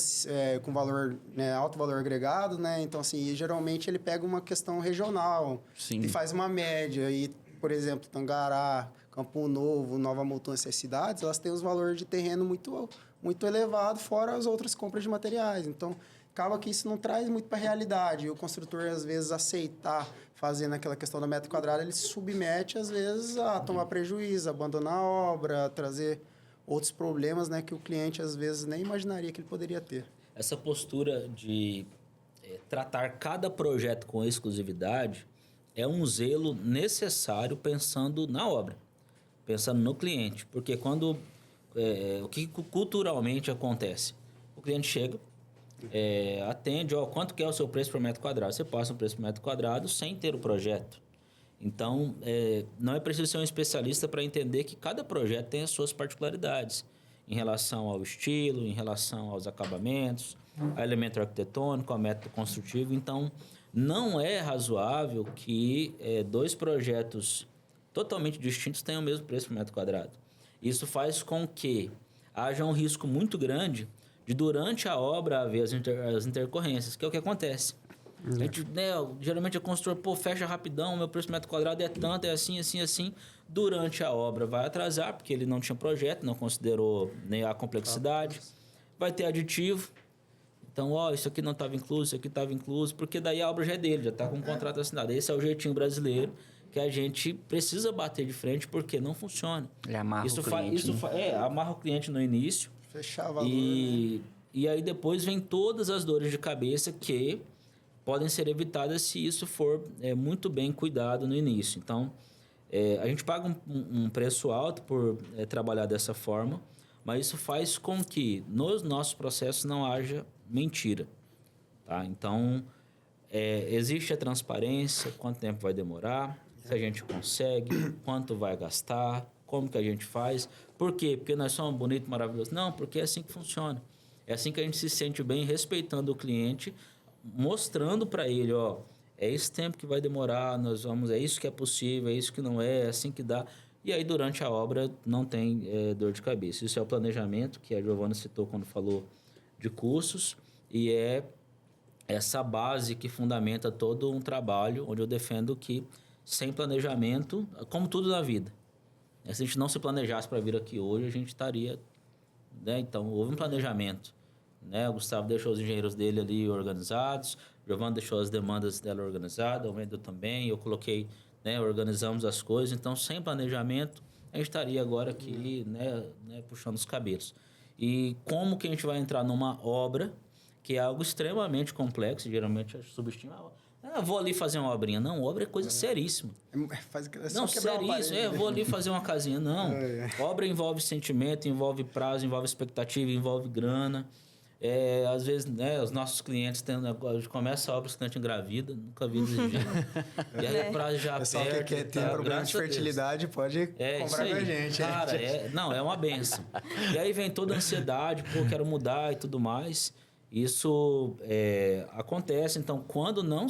com valor, né, alto valor agregado, né? Então, assim, geralmente ele pega uma questão regional e faz uma média. E, por exemplo, Tangará, Campo Novo, Nova Mutum, essas cidades, elas têm os valores de terreno muito, muito elevado, fora as outras compras de materiais. Então, acaba que isso não traz muito para a realidade. E o construtor, às vezes, aceitar fazer naquela questão do metro quadrado, ele se submete, às vezes, a tomar prejuízo, abandonar a obra, trazer outros problemas, né, que o cliente, às vezes, nem imaginaria que ele poderia ter. Essa postura de tratar cada projeto com exclusividade é um zelo necessário pensando na obra, pensando no cliente. Porque quando... o que culturalmente acontece? O cliente chega... atende, quanto que é o seu preço por metro quadrado? Você passa um preço por metro quadrado sem ter o projeto. Então, não é preciso ser um especialista para entender que cada projeto tem as suas particularidades em relação ao estilo, em relação aos acabamentos, a elemento arquitetônico, a método construtivo. Então, não é razoável que dois projetos totalmente distintos tenham o mesmo preço por metro quadrado. Isso faz com que haja um risco muito grande de, durante a obra, haver as intercorrências, que é o que acontece. A gente, geralmente, o construtor, fecha rapidão, meu preço por metro quadrado é tanto, é assim, assim, assim. Durante a obra vai atrasar, porque ele não tinha projeto, não considerou a complexidade. Vai ter aditivo. Então, isso aqui não estava incluso, isso aqui estava incluso, porque daí a obra já é dele, já está com o contrato assinado. Esse é o jeitinho brasileiro que a gente precisa bater de frente, porque não funciona. Ele amarra o cliente. Amarra o cliente no início. Fechar valor, né? E aí depois vem todas as dores de cabeça que podem ser evitadas se isso for muito bem cuidado no início. Então, a gente paga um preço alto por trabalhar dessa forma, mas isso faz com que nos nossos processos não haja mentira. Tá? Então, existe a transparência, quanto tempo vai demorar, se a gente consegue, quanto vai gastar, como que a gente faz. Por quê? Porque nós somos bonitos, maravilhosos? Não, porque é assim que funciona. É assim que a gente se sente bem, respeitando o cliente, mostrando para ele, é esse tempo que vai demorar, é isso que é possível, é isso que não é assim que dá. E aí, durante a obra, não tem dor de cabeça. Isso é o planejamento, que a Giovana citou quando falou de cursos, e é essa base que fundamenta todo um trabalho, onde eu defendo que, sem planejamento, como tudo na vida, se a gente não se planejasse para vir aqui hoje, a gente estaria... Né? Então, houve um planejamento. Né? O Gustavo deixou os engenheiros dele ali organizados, o Giovana deixou as demandas dela organizadas, o Wendel também, eu coloquei, organizamos as coisas. Então, sem planejamento, a gente estaria agora aqui puxando os cabelos. E como que a gente vai entrar numa obra que é algo extremamente complexo, geralmente a gente subestima... vou ali fazer uma obrinha. Não, obra é coisa seríssima. Não, seríssimo. Vou ali fazer uma casinha. Não. Obra envolve sentimento, envolve prazo, envolve expectativa, envolve grana. Às vezes, né, os nossos clientes têm um negócio, começa a obra, o cliente engravida, nunca vi desse jeito. E aí o prazo já Pessoal que perde. tem problema de fertilidade pode comprar com a gente. Cara, é uma benção. E aí vem toda a ansiedade, pô, quero mudar e tudo mais. Isso acontece, então, quando não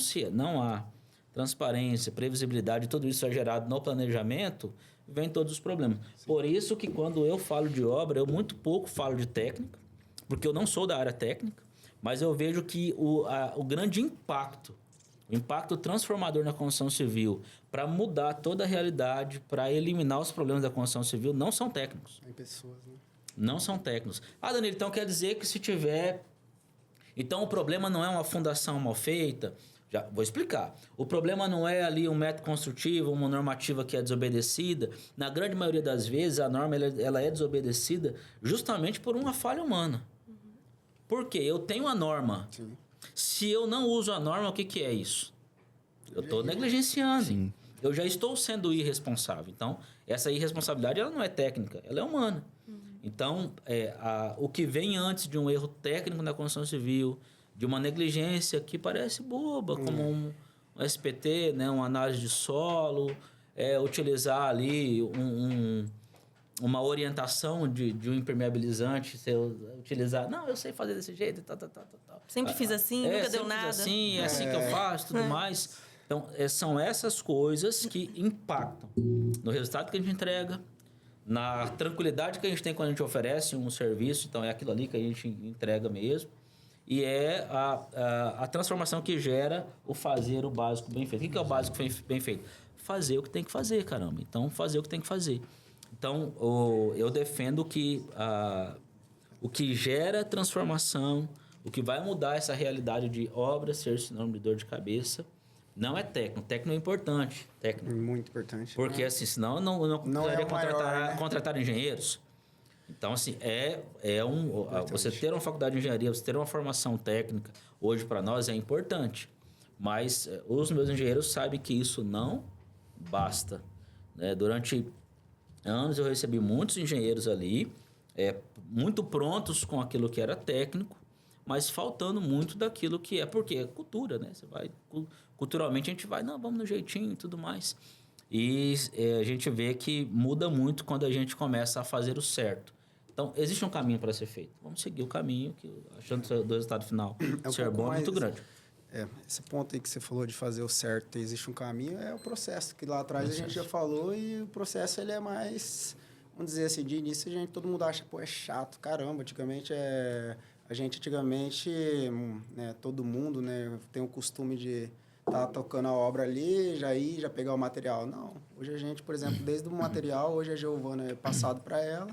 há transparência, previsibilidade, tudo isso é gerado no planejamento, vem todos os problemas. Sim. Por isso que quando eu falo de obra, eu muito pouco falo de técnica, porque eu não sou da área técnica, mas eu vejo que o grande impacto, o impacto transformador na construção civil, para mudar toda a realidade, para eliminar os problemas da construção civil, não são técnicos. Tem pessoas, né? Não são técnicos. Ah, Danilo, então quer dizer que se tiver... Então o problema não é uma fundação mal feita... Já vou explicar. O problema não é ali um método construtivo, uma normativa que é desobedecida. Na grande maioria das vezes, a norma ela é desobedecida justamente por uma falha humana. Por quê? Eu tenho a norma. Sim. Se eu não uso a norma, o que é isso? Eu estou negligenciando. Sim. Eu já estou sendo irresponsável. Então, essa irresponsabilidade ela não é técnica, ela é humana. Então, o que vem antes de um erro técnico na construção civil, de uma negligência que parece boba, como um SPT, né, uma análise de solo, utilizar ali uma orientação de um impermeabilizante, utilizar, não, eu sei fazer desse jeito, tal. Sempre fiz assim, nunca deu nada. Fiz assim, é assim que eu faço, tudo mais. Então, são essas coisas que impactam no resultado que a gente entrega, na tranquilidade que a gente tem quando a gente oferece um serviço, então é aquilo ali que a gente entrega mesmo. E a transformação que gera o fazer o básico bem feito. O que é o básico bem feito? Fazer o que tem que fazer, caramba. Então, fazer o que tem que fazer. Então, eu defendo que o que gera transformação, o que vai mudar essa realidade de obra ser sinônimo de dor de cabeça, não é técnico. Técnico é importante. Técnico. Muito importante. Porque, assim, senão eu não precisaria contratar engenheiros. Então, assim, você ter uma faculdade de engenharia, você ter uma formação técnica, hoje para nós é importante. Mas os meus engenheiros sabem que isso não basta. Né? Durante anos eu recebi muitos engenheiros ali, muito prontos com aquilo que era técnico, mas faltando muito daquilo que porque é cultura, né? Culturalmente a gente vai, não, vamos no jeitinho e tudo mais. E a gente vê que muda muito quando a gente começa a fazer o certo. Então, existe um caminho para ser feito. Vamos seguir o caminho, achando o resultado final ser bom, muito grande. Esse ponto aí que você falou de fazer o certo, existe um caminho, é o processo, que lá atrás a gente já falou, e o processo ele é mais, vamos dizer assim, de início todo mundo acha, é chato, caramba, antigamente né, todo mundo, né, tem o costume de tá tocando a obra ali, já pegar o material. Não, hoje a gente, por exemplo, desde o material, hoje a Giovana é passado para ela,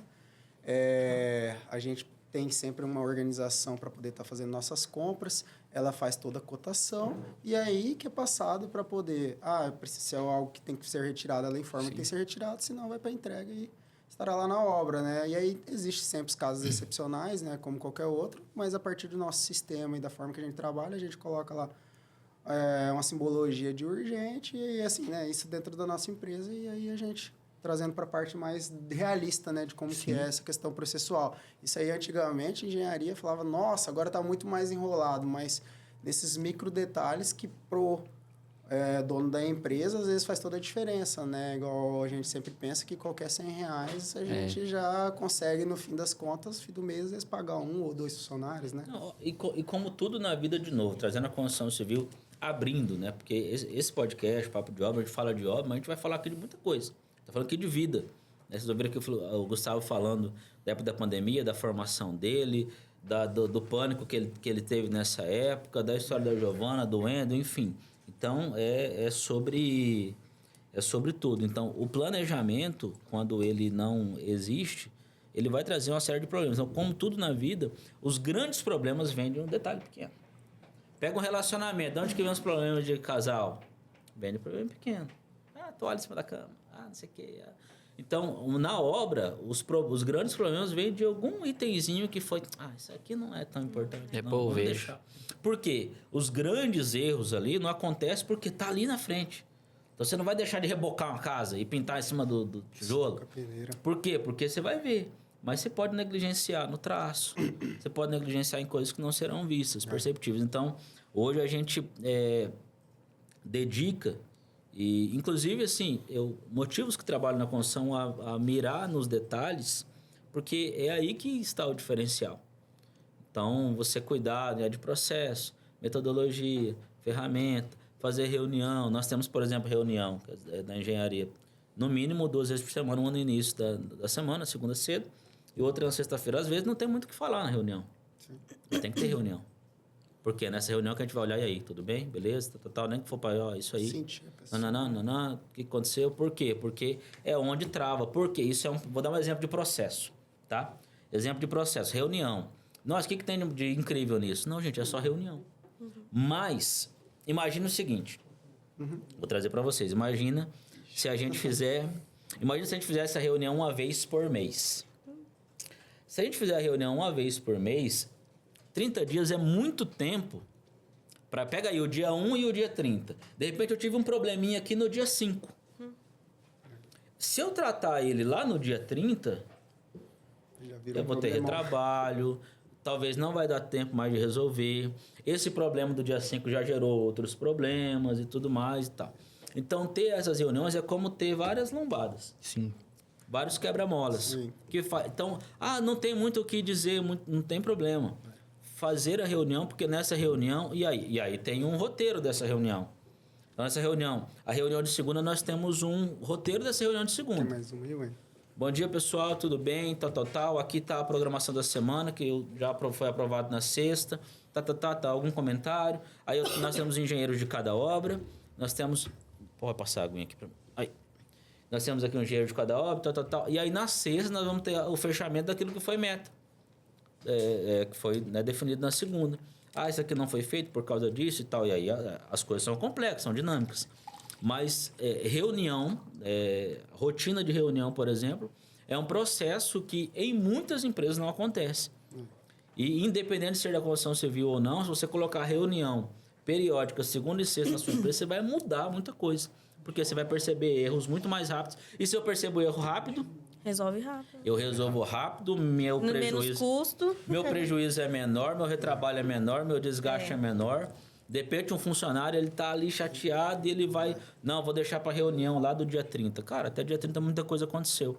a gente tem sempre uma organização para poder estar fazendo nossas compras, ela faz toda a cotação, e aí que é passado para poder, se é algo que tem que ser retirado, ela informa que tem que ser retirado, senão vai para entrega e estará lá na obra, né? E aí existe sempre os casos excepcionais, né, como qualquer outro, mas a partir do nosso sistema e da forma que a gente trabalha, a gente coloca lá uma simbologia de urgente, e assim, né, isso dentro da nossa empresa, e aí a gente trazendo para a parte mais realista, né, de como que é essa questão processual. Isso aí, antigamente, a engenharia falava, nossa, agora está muito mais enrolado, mas nesses micro detalhes que pro dono da empresa, às vezes faz toda a diferença, né? Igual a gente sempre pensa que qualquer R$100 a gente já consegue, no fim das contas, no fim do mês, às vezes pagar 1 ou 2 funcionários, né? Não, e como tudo na vida, de novo, trazendo a construção civil, abrindo, né? Porque esse podcast, Papo de Obra, a gente fala de obra, mas a gente vai falar aqui de muita coisa. Está falando aqui de vida. Né? Vocês ouviram aqui o Gustavo falando da época da pandemia, da formação dele, do pânico que ele teve nessa época, da história da Giovana, do Endo, enfim. Então, é sobre tudo. Então, o planejamento, quando ele não existe, ele vai trazer uma série de problemas. Então, como tudo na vida, os grandes problemas vêm de um detalhe pequeno. Pega um relacionamento. De onde que vem os problemas de casal? Vem de problema pequeno. Toalha em cima da cama. Não sei o quê. Então, na obra, os grandes problemas vêm de algum itemzinho que foi... isso aqui não é tão importante. Vamos deixar. Por quê? Os grandes erros ali não acontecem porque está ali na frente. Então, você não vai deixar de rebocar uma casa e pintar em cima do tijolo. Por quê? Porque você vai ver. Mas você pode negligenciar no traço, você pode negligenciar em coisas que não serão vistas, perceptíveis. Então, hoje a gente dedica, e inclusive, assim, motivos que trabalho na construção a mirar nos detalhes, porque é aí que está o diferencial. Então, você cuidar, né, de processo, metodologia, ferramenta, fazer reunião. Nós temos, por exemplo, reunião da engenharia, no mínimo 2 vezes por semana, uma no início da semana, segunda cedo, e outra na sexta-feira. Às vezes não tem muito o que falar na reunião. Sim. Tem que ter reunião. Porque nessa reunião que a gente vai olhar, e aí, tudo bem? Beleza? Tal, nem que for para isso aí. Sentir a pessoa. Não, o que aconteceu? Por quê? Porque é onde trava. Por quê? Vou dar um exemplo de processo, tá? Exemplo de processo, reunião. Nossa, o que tem de incrível nisso? Não, gente, é só reunião. Mas, imagina o seguinte. Vou trazer para vocês. Imagina se a gente fizesse essa reunião uma vez por mês. Se a gente fizer a reunião uma vez por mês, 30 dias é muito tempo para... Pega aí o dia 1 e o dia 30. De repente eu tive um probleminha aqui no dia 5. Se eu tratar ele lá no dia 30, eu vou ter retrabalho, talvez não vai dar tempo mais de resolver. Esse problema do dia 5 já gerou outros problemas e tudo mais e tal. Então, ter essas reuniões é como ter várias lombadas. Sim. Vários quebra-molas. Então, não tem muito o que dizer, não tem problema. Fazer a reunião, porque nessa reunião... E aí tem um roteiro dessa reunião. Então, essa reunião... A reunião de segunda, nós temos um roteiro dessa reunião de segunda. Tem mais uma aí, ué. Bom dia, pessoal, tudo bem? Tal. Aqui está a programação da semana, que já foi aprovado na sexta. Algum comentário? Aí nós temos engenheiros de cada obra. Nós temos... Pode passar a aguinha aqui para mim. Aí. Nós temos aqui um engenheiro de cada obra, tal. E aí, na sexta, nós vamos ter o fechamento daquilo que foi meta. Que foi, né, definido na segunda. Isso aqui não foi feito por causa disso e tal. E aí, as coisas são complexas, são dinâmicas. Mas reunião, rotina de reunião, por exemplo, é um processo que em muitas empresas não acontece. E independente de ser da construção civil ou não, se você colocar reunião periódica, segunda e sexta na sua empresa, você vai mudar muita coisa. Porque você vai perceber erros muito mais rápidos. E se eu percebo erro rápido... Resolve rápido. Eu resolvo rápido, meu prejuízo... Menos custo. Meu prejuízo é menor, meu retrabalho é menor, meu desgaste é menor. De repente, um funcionário, ele tá ali chateado e ele vai... Não, vou deixar para reunião lá do dia 30. Cara, até dia 30 muita coisa aconteceu.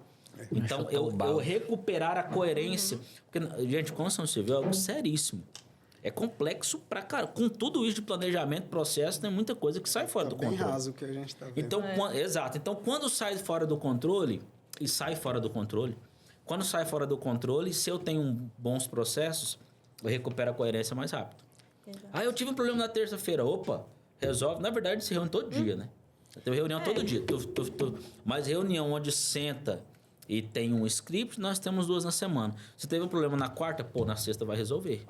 Então, eu recuperar a coerência... Porque, gente, construção civil é algo seríssimo. É complexo pra cara. Com tudo isso de planejamento, processo, tem muita coisa que sai fora do controle. Bem raso o que a gente tá vendo. Então, exato. Então, quando sai fora do controle... E sai fora do controle. Quando sai fora do controle, se eu tenho bons processos, eu recupero a coerência mais rápido. Exato. Eu tive um problema na terça-feira. Opa, resolve. Na verdade, se reúne todo dia, né? Eu tenho reunião todo dia. Mas reunião onde senta e tem um script, nós temos 2 na semana. Se teve um problema na quarta, na sexta vai resolver.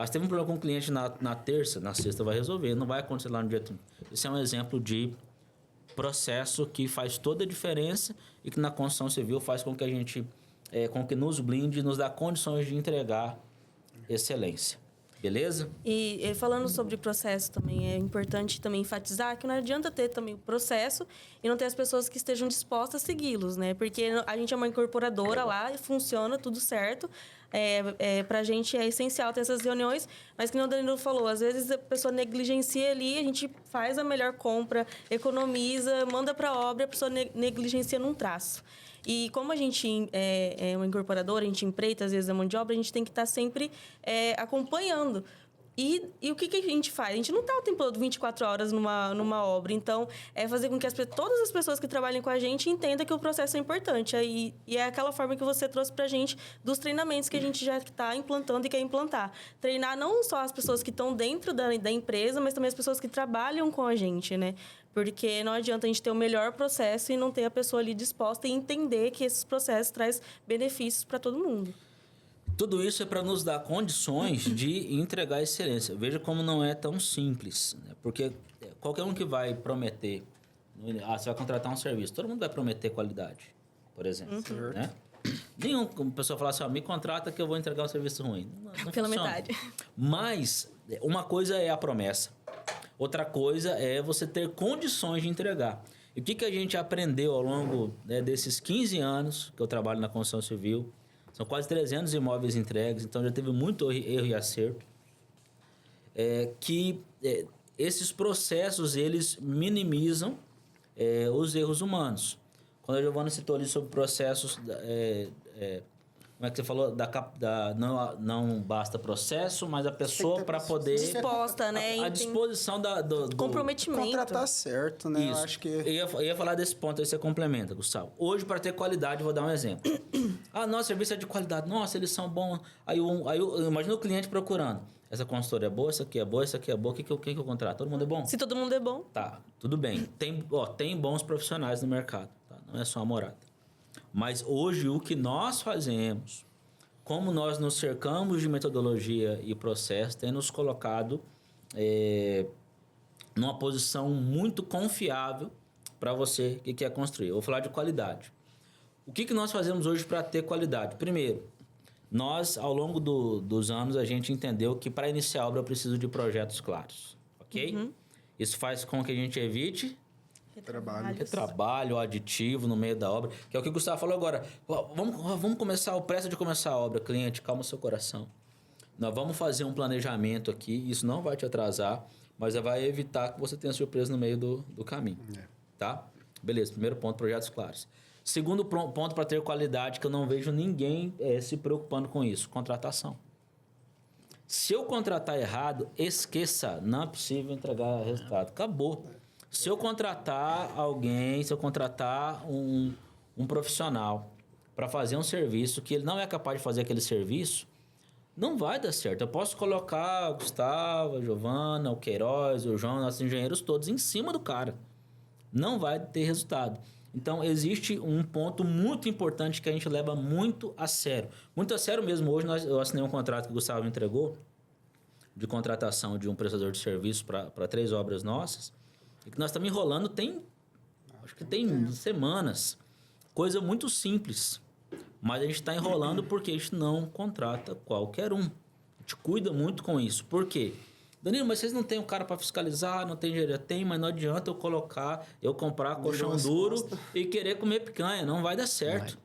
Se teve um problema com o cliente na terça, na sexta vai resolver. Não vai acontecer lá no dia 30. Esse é um exemplo de processo que faz toda a diferença e que na construção civil faz com que a gente, com que nos blinde e nos dá condições de entregar excelência. Beleza? E falando sobre processo também, é importante também enfatizar que não adianta ter também o processo e não ter as pessoas que estejam dispostas a segui-los, né? Porque a gente é uma incorporadora lá e funciona tudo certo. Pra gente é essencial ter essas reuniões, mas que nem o Danilo falou, às vezes a pessoa negligencia ali, a gente faz a melhor compra, economiza, manda para a obra, a pessoa negligencia num traço. E como a gente é uma incorporadora, a gente empreita, às vezes, a mão de obra, a gente tem que estar sempre acompanhando. E o que a gente faz? A gente não está o tempo todo 24 horas numa obra. Então, é fazer com que todas as pessoas que trabalham com a gente entendam que o processo é importante. E é aquela forma que você trouxe para a gente dos treinamentos que a gente já está implantando e quer implantar. Treinar não só as pessoas que estão dentro da empresa, mas também as pessoas que trabalham com a gente, né? Porque não adianta a gente ter o melhor processo e não ter a pessoa ali disposta e entender que esses processos trazem benefícios para todo mundo. Tudo isso é para nos dar condições de entregar excelência. Veja como não é tão simples, né? Porque qualquer um que vai prometer... você vai contratar um serviço. Todo mundo vai prometer qualidade, por exemplo. Né? Nenhum pessoa fala assim, me contrata que eu vou entregar um serviço ruim. Não Pela funciona. metade. Mas uma coisa é a promessa. Outra coisa é você ter condições de entregar. E o que a gente aprendeu ao longo desses 15 anos que eu trabalho na construção civil, São quase 300 imóveis entregues, então já teve muito erro e acerto. Esses processos, eles minimizam os erros humanos. Quando a Giovana citou ali sobre processos... como é que você falou? Não basta processo, mas a pessoa para poder... Disposta, né? A disposição do comprometimento. Contratar certo, né? Isso. Eu acho que... Eu ia falar desse ponto aí, você complementa, Gustavo. Hoje, para ter qualidade, vou dar um exemplo. Nosso serviço é de qualidade. Nossa, eles são bons. Aí eu imagino o cliente procurando. Essa consultoria é boa, essa aqui é boa, essa aqui é boa. Quem que eu contrato? Todo mundo é bom? Se todo mundo é bom. Tá, tudo bem. Tem bons profissionais no mercado. Tá? Não é só a Morada. Mas hoje, o que nós fazemos, como nós nos cercamos de metodologia e processo, tem nos colocado numa posição muito confiável para você que quer construir. Eu vou falar de qualidade. O que nós fazemos hoje para ter qualidade? Primeiro, nós, ao longo dos anos, a gente entendeu que para iniciar a obra eu preciso de projetos claros, ok? Uhum. Isso faz com que a gente evite Trabalho. aditivo no meio da obra, que é o que o Gustavo falou agora. Vamos começar, o pressa de começar a obra. Cliente, calma seu coração. Nós vamos fazer um planejamento aqui, isso não vai te atrasar, mas vai evitar que você tenha surpresa no meio do caminho. Tá? Beleza, primeiro ponto, projetos claros. Segundo ponto para ter qualidade, que eu não vejo ninguém se preocupando com isso, contratação. Se eu contratar errado, esqueça, não é possível entregar resultado. Acabou. Se eu contratar alguém, se eu contratar um profissional para fazer um serviço que ele não é capaz de fazer aquele serviço, não vai dar certo. Eu posso colocar o Gustavo, a Giovana, o Queiroz, o João, nossos engenheiros todos em cima do cara. Não vai ter resultado. Então, existe um ponto muito importante que a gente leva muito a sério. Muito a sério mesmo. Hoje eu assinei um contrato que o Gustavo entregou de contratação de um prestador de serviço para 3 obras nossas. E que nós estamos enrolando acho que tem semanas. Coisa muito simples. Mas a gente está enrolando porque a gente não contrata qualquer um. A gente cuida muito com isso. Por quê? Danilo, mas vocês não têm um cara para fiscalizar, não tem engenharia? Tem, mas não adianta eu comprar colchão duro e querer comer picanha. Não vai dar certo.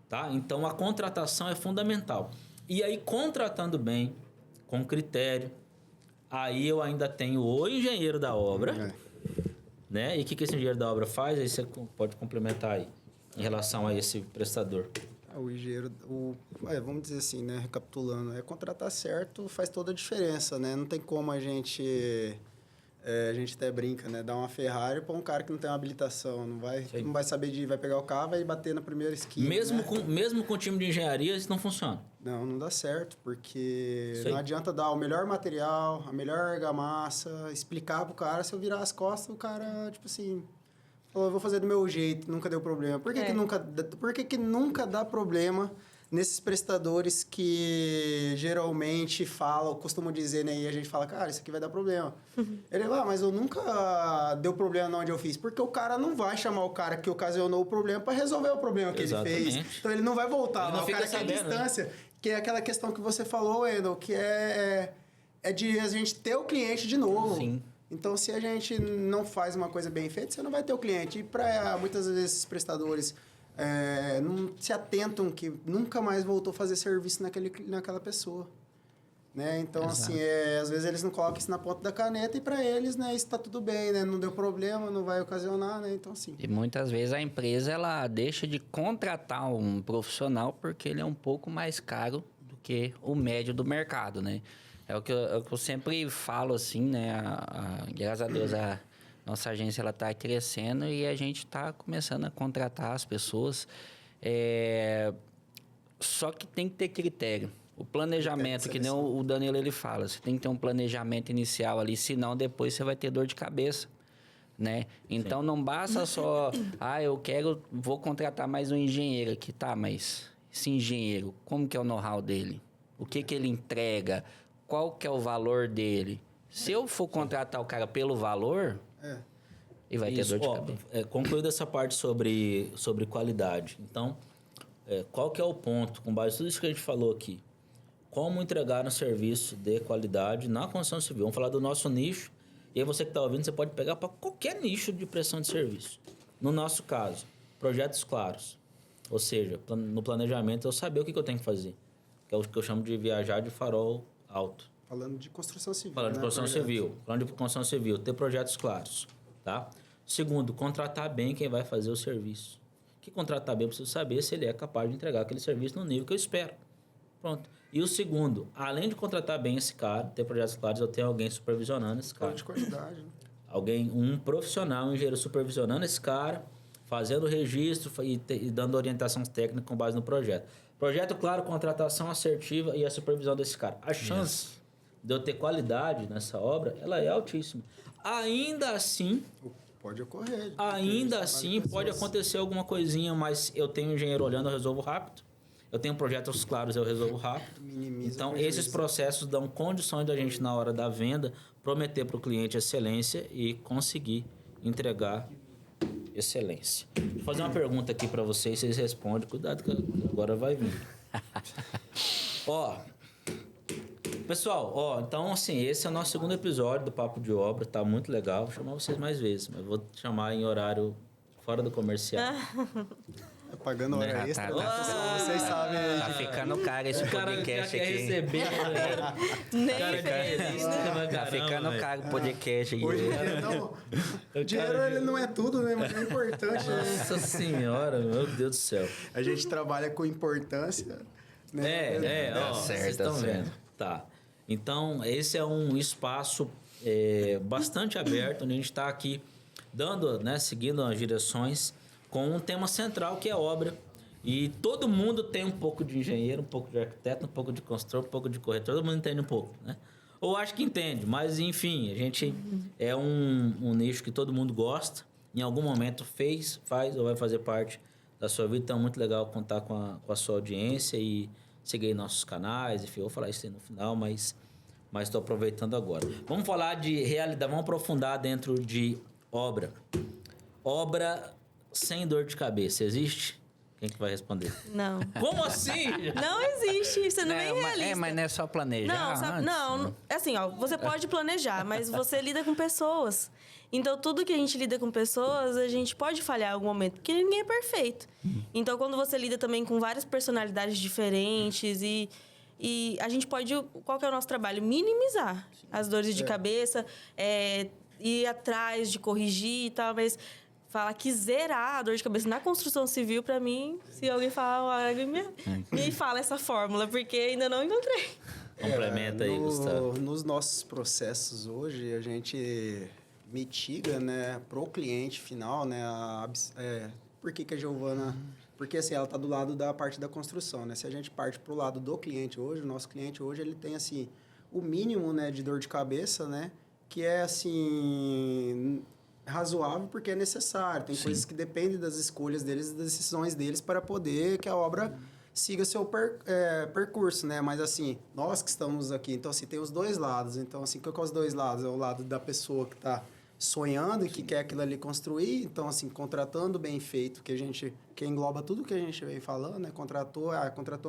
Tá? Então, a contratação é fundamental. E aí, contratando bem, com critério, aí eu ainda tenho o engenheiro da obra, né? E o que esse engenheiro da obra faz? Aí você pode complementar aí, em relação a esse prestador. O engenheiro, vamos dizer assim, né? Recapitulando, contratar certo faz toda a diferença, né? Não tem como a gente até brinca, né? Dar uma Ferrari para um cara que não tem uma habilitação, não vai saber vai pegar o carro, vai bater na primeira esquina. Mesmo com o time de engenharia, isso não funciona. Não dá certo, porque não adianta dar o melhor material, a melhor argamassa, explicar pro cara, se eu virar as costas, o cara, tipo assim... Eu vou fazer do meu jeito, nunca deu problema. Por que nunca dá problema nesses prestadores que geralmente costumam dizer, né? E a gente fala, cara, isso aqui vai dar problema. Ele vai, mas eu nunca deu problema onde eu fiz. Porque o cara não vai chamar o cara que ocasionou o problema para resolver o problema que ele fez. Então ele não vai voltar lá. O cara quer distância, né? Que é aquela questão que você falou, Wendel, que é de a gente ter o cliente de novo. Sim. Então, se a gente não faz uma coisa bem feita, você não vai ter o cliente. E para muitas vezes esses prestadores não se atentam que nunca mais voltou a fazer serviço naquela pessoa. Né? Então, assim, às vezes eles não colocam isso na ponta da caneta e para eles, né, isso está tudo bem, né? Não deu problema, não vai ocasionar, né? Então, assim... E muitas vezes a empresa ela deixa de contratar um profissional porque ele é um pouco mais caro do que o médio do mercado, né? É o que eu sempre falo, assim, né? Graças a Deus, a nossa agência está crescendo e a gente está começando a contratar as pessoas. Só que tem que ter critério. O planejamento, que nem o Danilo ele fala, você tem que ter um planejamento inicial ali, senão depois você vai ter dor de cabeça, né? Então, não basta só, vou contratar mais um engenheiro aqui, tá? Mas esse engenheiro, como que é o know-how dele? O que ele entrega? Qual que é o valor dele? Se eu for contratar o cara pelo valor, ele vai ter dor de cabeça. Concluindo essa parte sobre qualidade. Então, qual que é o ponto, com base em tudo isso que a gente falou aqui? Como entregar um serviço de qualidade na construção civil? Vamos falar do nosso nicho. E aí você que está ouvindo, você pode pegar para qualquer nicho de prestação de serviço. No nosso caso, projetos claros. Ou seja, no planejamento eu saber o que eu tenho que fazer. Que é o que eu chamo de viajar de farol alto. Falando de construção civil. Falando de né, construção projeto. civil. Falando de construção civil, ter projetos claros, tá? Segundo, contratar bem quem vai fazer o serviço. Que contratar bem, eu preciso saber se ele é capaz de entregar aquele serviço no nível que eu espero. Pronto. E o segundo, além de contratar bem esse cara, ter projetos claros, eu tenho alguém supervisionando esse cara. De qualidade. Né? Alguém, um profissional, um engenheiro supervisionando esse cara, fazendo o registro e dando orientação técnica com base no projeto. Projeto claro, contratação assertiva e a supervisão desse cara. A chance de eu ter qualidade nessa obra, ela é altíssima. Ainda assim, Pode ocorrer. ainda assim pode acontecer alguma coisinha, mas eu tenho um engenheiro olhando, eu resolvo rápido. Eu tenho projetos claros, eu resolvo rápido. Minimiza Então, o prejuízo. esses processos dão condições da gente, na hora da venda, prometer para o cliente excelência e conseguir entregar excelência. Vou fazer uma pergunta aqui para vocês, vocês respondem. Cuidado que agora vai vir. Ó, pessoal, ó, então assim, esse é o nosso segundo episódio do Papo de Obra, tá muito legal. Vou chamar vocês mais vezes, mas vou chamar em horário fora do comercial. Pagando hora Tá, extra, tá, né, tá. pessoal? Vocês sabem aí. Tá ficando caro esse O cara já podcast quer aqui. receber, galera. Nem Cara, Tá ficando caro o podcast aqui. Hoje em dia, não. O dinheiro ele não é tudo, né? Mas é importante. Né? Nossa senhora, meu Deus do céu. A gente trabalha com importância. Né? Ó, certo, vocês estão tá certo. vendo. Tá. Então, esse é um espaço bastante aberto, onde a gente está aqui dando, né, seguindo as direções com um tema central que é obra. E todo mundo tem um pouco de engenheiro, um pouco de arquiteto, um pouco de construtor, um pouco de corretor, todo mundo entende um pouco, né? Ou acho que entende, mas enfim, a gente é um nicho que todo mundo gosta. Em algum momento faz ou vai fazer parte da sua vida. Então é muito legal contar com a sua audiência e seguir nossos canais. Enfim, eu vou falar isso aí no final, mas estou aproveitando agora. Vamos falar de realidade, vamos aprofundar dentro de obra. Obra sem dor de cabeça, existe? Quem que vai responder? Não. Como assim? Não existe, isso não é realista. Mas não é só planejar Não, sabe, antes, não, né? é assim, ó, você pode planejar, mas você lida com pessoas. Então, tudo que a gente lida com pessoas, a gente pode falhar em algum momento, porque ninguém é perfeito. Então, quando você lida também com várias personalidades diferentes e a gente pode, qual que é o nosso trabalho? Minimizar as dores de cabeça, ir atrás de corrigir e tal, mas falar que zerar a dor de cabeça na construção civil, pra mim, se alguém falar, me fala essa fórmula, porque ainda não encontrei. Complementa aí, Gustavo. Nos nossos processos hoje, a gente mitiga, né, pro cliente final, né, por que a Giovana... Porque, assim, ela tá do lado da parte da construção, né? Se a gente parte pro lado do cliente hoje, o nosso cliente hoje, ele tem, assim, o mínimo, né, de dor de cabeça, né, que é, assim... razoável porque é necessário. Tem coisas que dependem das escolhas deles, das decisões deles para poder que a obra siga seu percurso, né? Mas, assim, nós que estamos aqui, então, assim, tem os dois lados. Então, assim, qual que é os dois lados? É o lado da pessoa que está sonhando e que quer aquilo ali construir. Então, assim, contratando bem feito, que engloba tudo que a gente vem falando, né? Contratou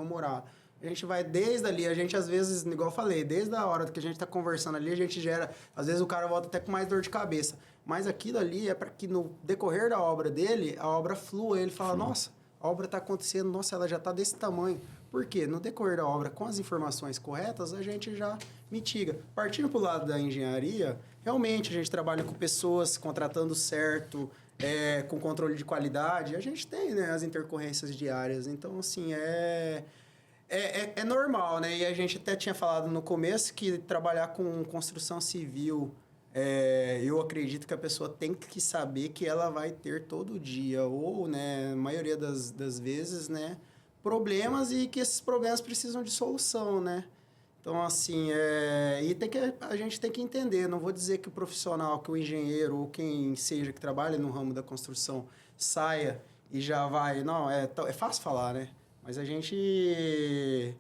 morar. A gente vai desde ali, a gente às vezes, igual eu falei, desde a hora que a gente está conversando ali, a gente gera... Às vezes o cara volta até com mais dor de cabeça. Mas aquilo ali é para que no decorrer da obra dele, a obra flua. Ele fala, nossa, a obra está acontecendo, nossa, ela já está desse tamanho. Por quê? No decorrer da obra, com as informações corretas, a gente já mitiga. Partindo para o lado da engenharia, realmente a gente trabalha com pessoas, contratando certo, com controle de qualidade. A gente tem, né, as intercorrências diárias. Então, assim, é normal, né? E a gente até tinha falado no começo que trabalhar com construção civil, eu acredito que a pessoa tem que saber que ela vai ter todo dia, ou, né, a maioria das vezes, né, problemas e que esses problemas precisam de solução, né? Então, assim, a gente tem que entender. Não vou dizer que o profissional, que o engenheiro ou quem seja que trabalha no ramo da construção saia e já vai... Não, é fácil falar, né? Mas a gente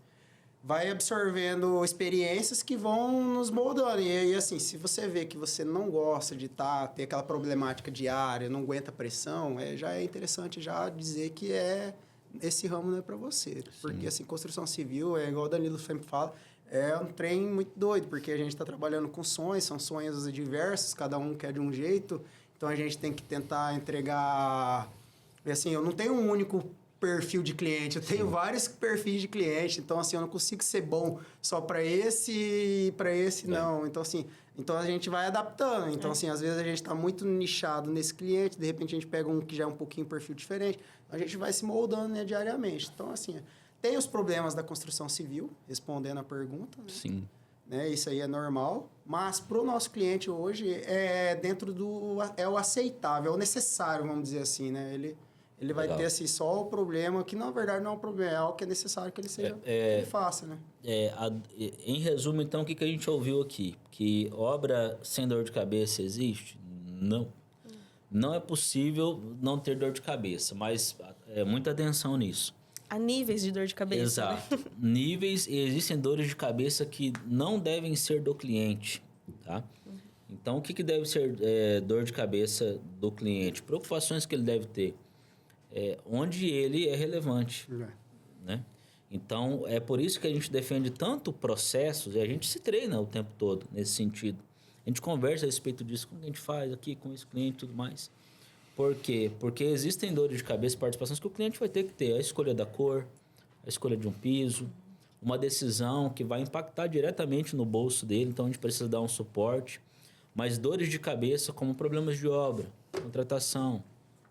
vai absorvendo experiências que vão nos moldando. E assim, se você vê que você não gosta de ter aquela problemática diária, não aguenta pressão, já é interessante já dizer que esse ramo não é para você. Porque, assim, construção civil, igual o Danilo sempre fala, é um trem muito doido, porque a gente está trabalhando com sonhos, são sonhos diversos, cada um quer de um jeito, então a gente tem que tentar entregar... E, assim, eu não tenho um único perfil de cliente, eu tenho vários perfis de cliente, então assim, eu não consigo ser bom só para esse e para esse não. Então assim, então a gente vai adaptando. Então assim, às vezes a gente está muito nichado nesse cliente, de repente a gente pega um que já é um pouquinho perfil diferente, a gente vai se moldando, né, diariamente. Então assim, tem os problemas da construção civil, respondendo a pergunta, né? Sim. Né? Isso aí é normal, mas para o nosso cliente hoje é dentro do é o aceitável, é o necessário, vamos dizer assim, né? Ele vai ter assim, só o problema, que na verdade não é um problema, é algo que é necessário que ele seja que ele faça, né? Em resumo, então, o que a gente ouviu aqui? Que obra sem dor de cabeça existe? Não. Não é possível não ter dor de cabeça, mas muita atenção nisso. Há níveis de dor de cabeça. Exato. Né? Níveis, e existem dores de cabeça que não devem ser do cliente, tá? Então, o que deve ser dor de cabeça do cliente? Preocupações que ele deve ter. Onde ele é relevante, né? Então, é por isso que a gente defende tanto processos e a gente se treina o tempo todo nesse sentido. A gente conversa a respeito disso, como a gente faz aqui com esse cliente e tudo mais. Por quê? Porque existem dores de cabeça e participações que o cliente vai ter que ter. A escolha da cor, a escolha de um piso, uma decisão que vai impactar diretamente no bolso dele, então a gente precisa dar um suporte. Mas dores de cabeça como problemas de obra, contratação,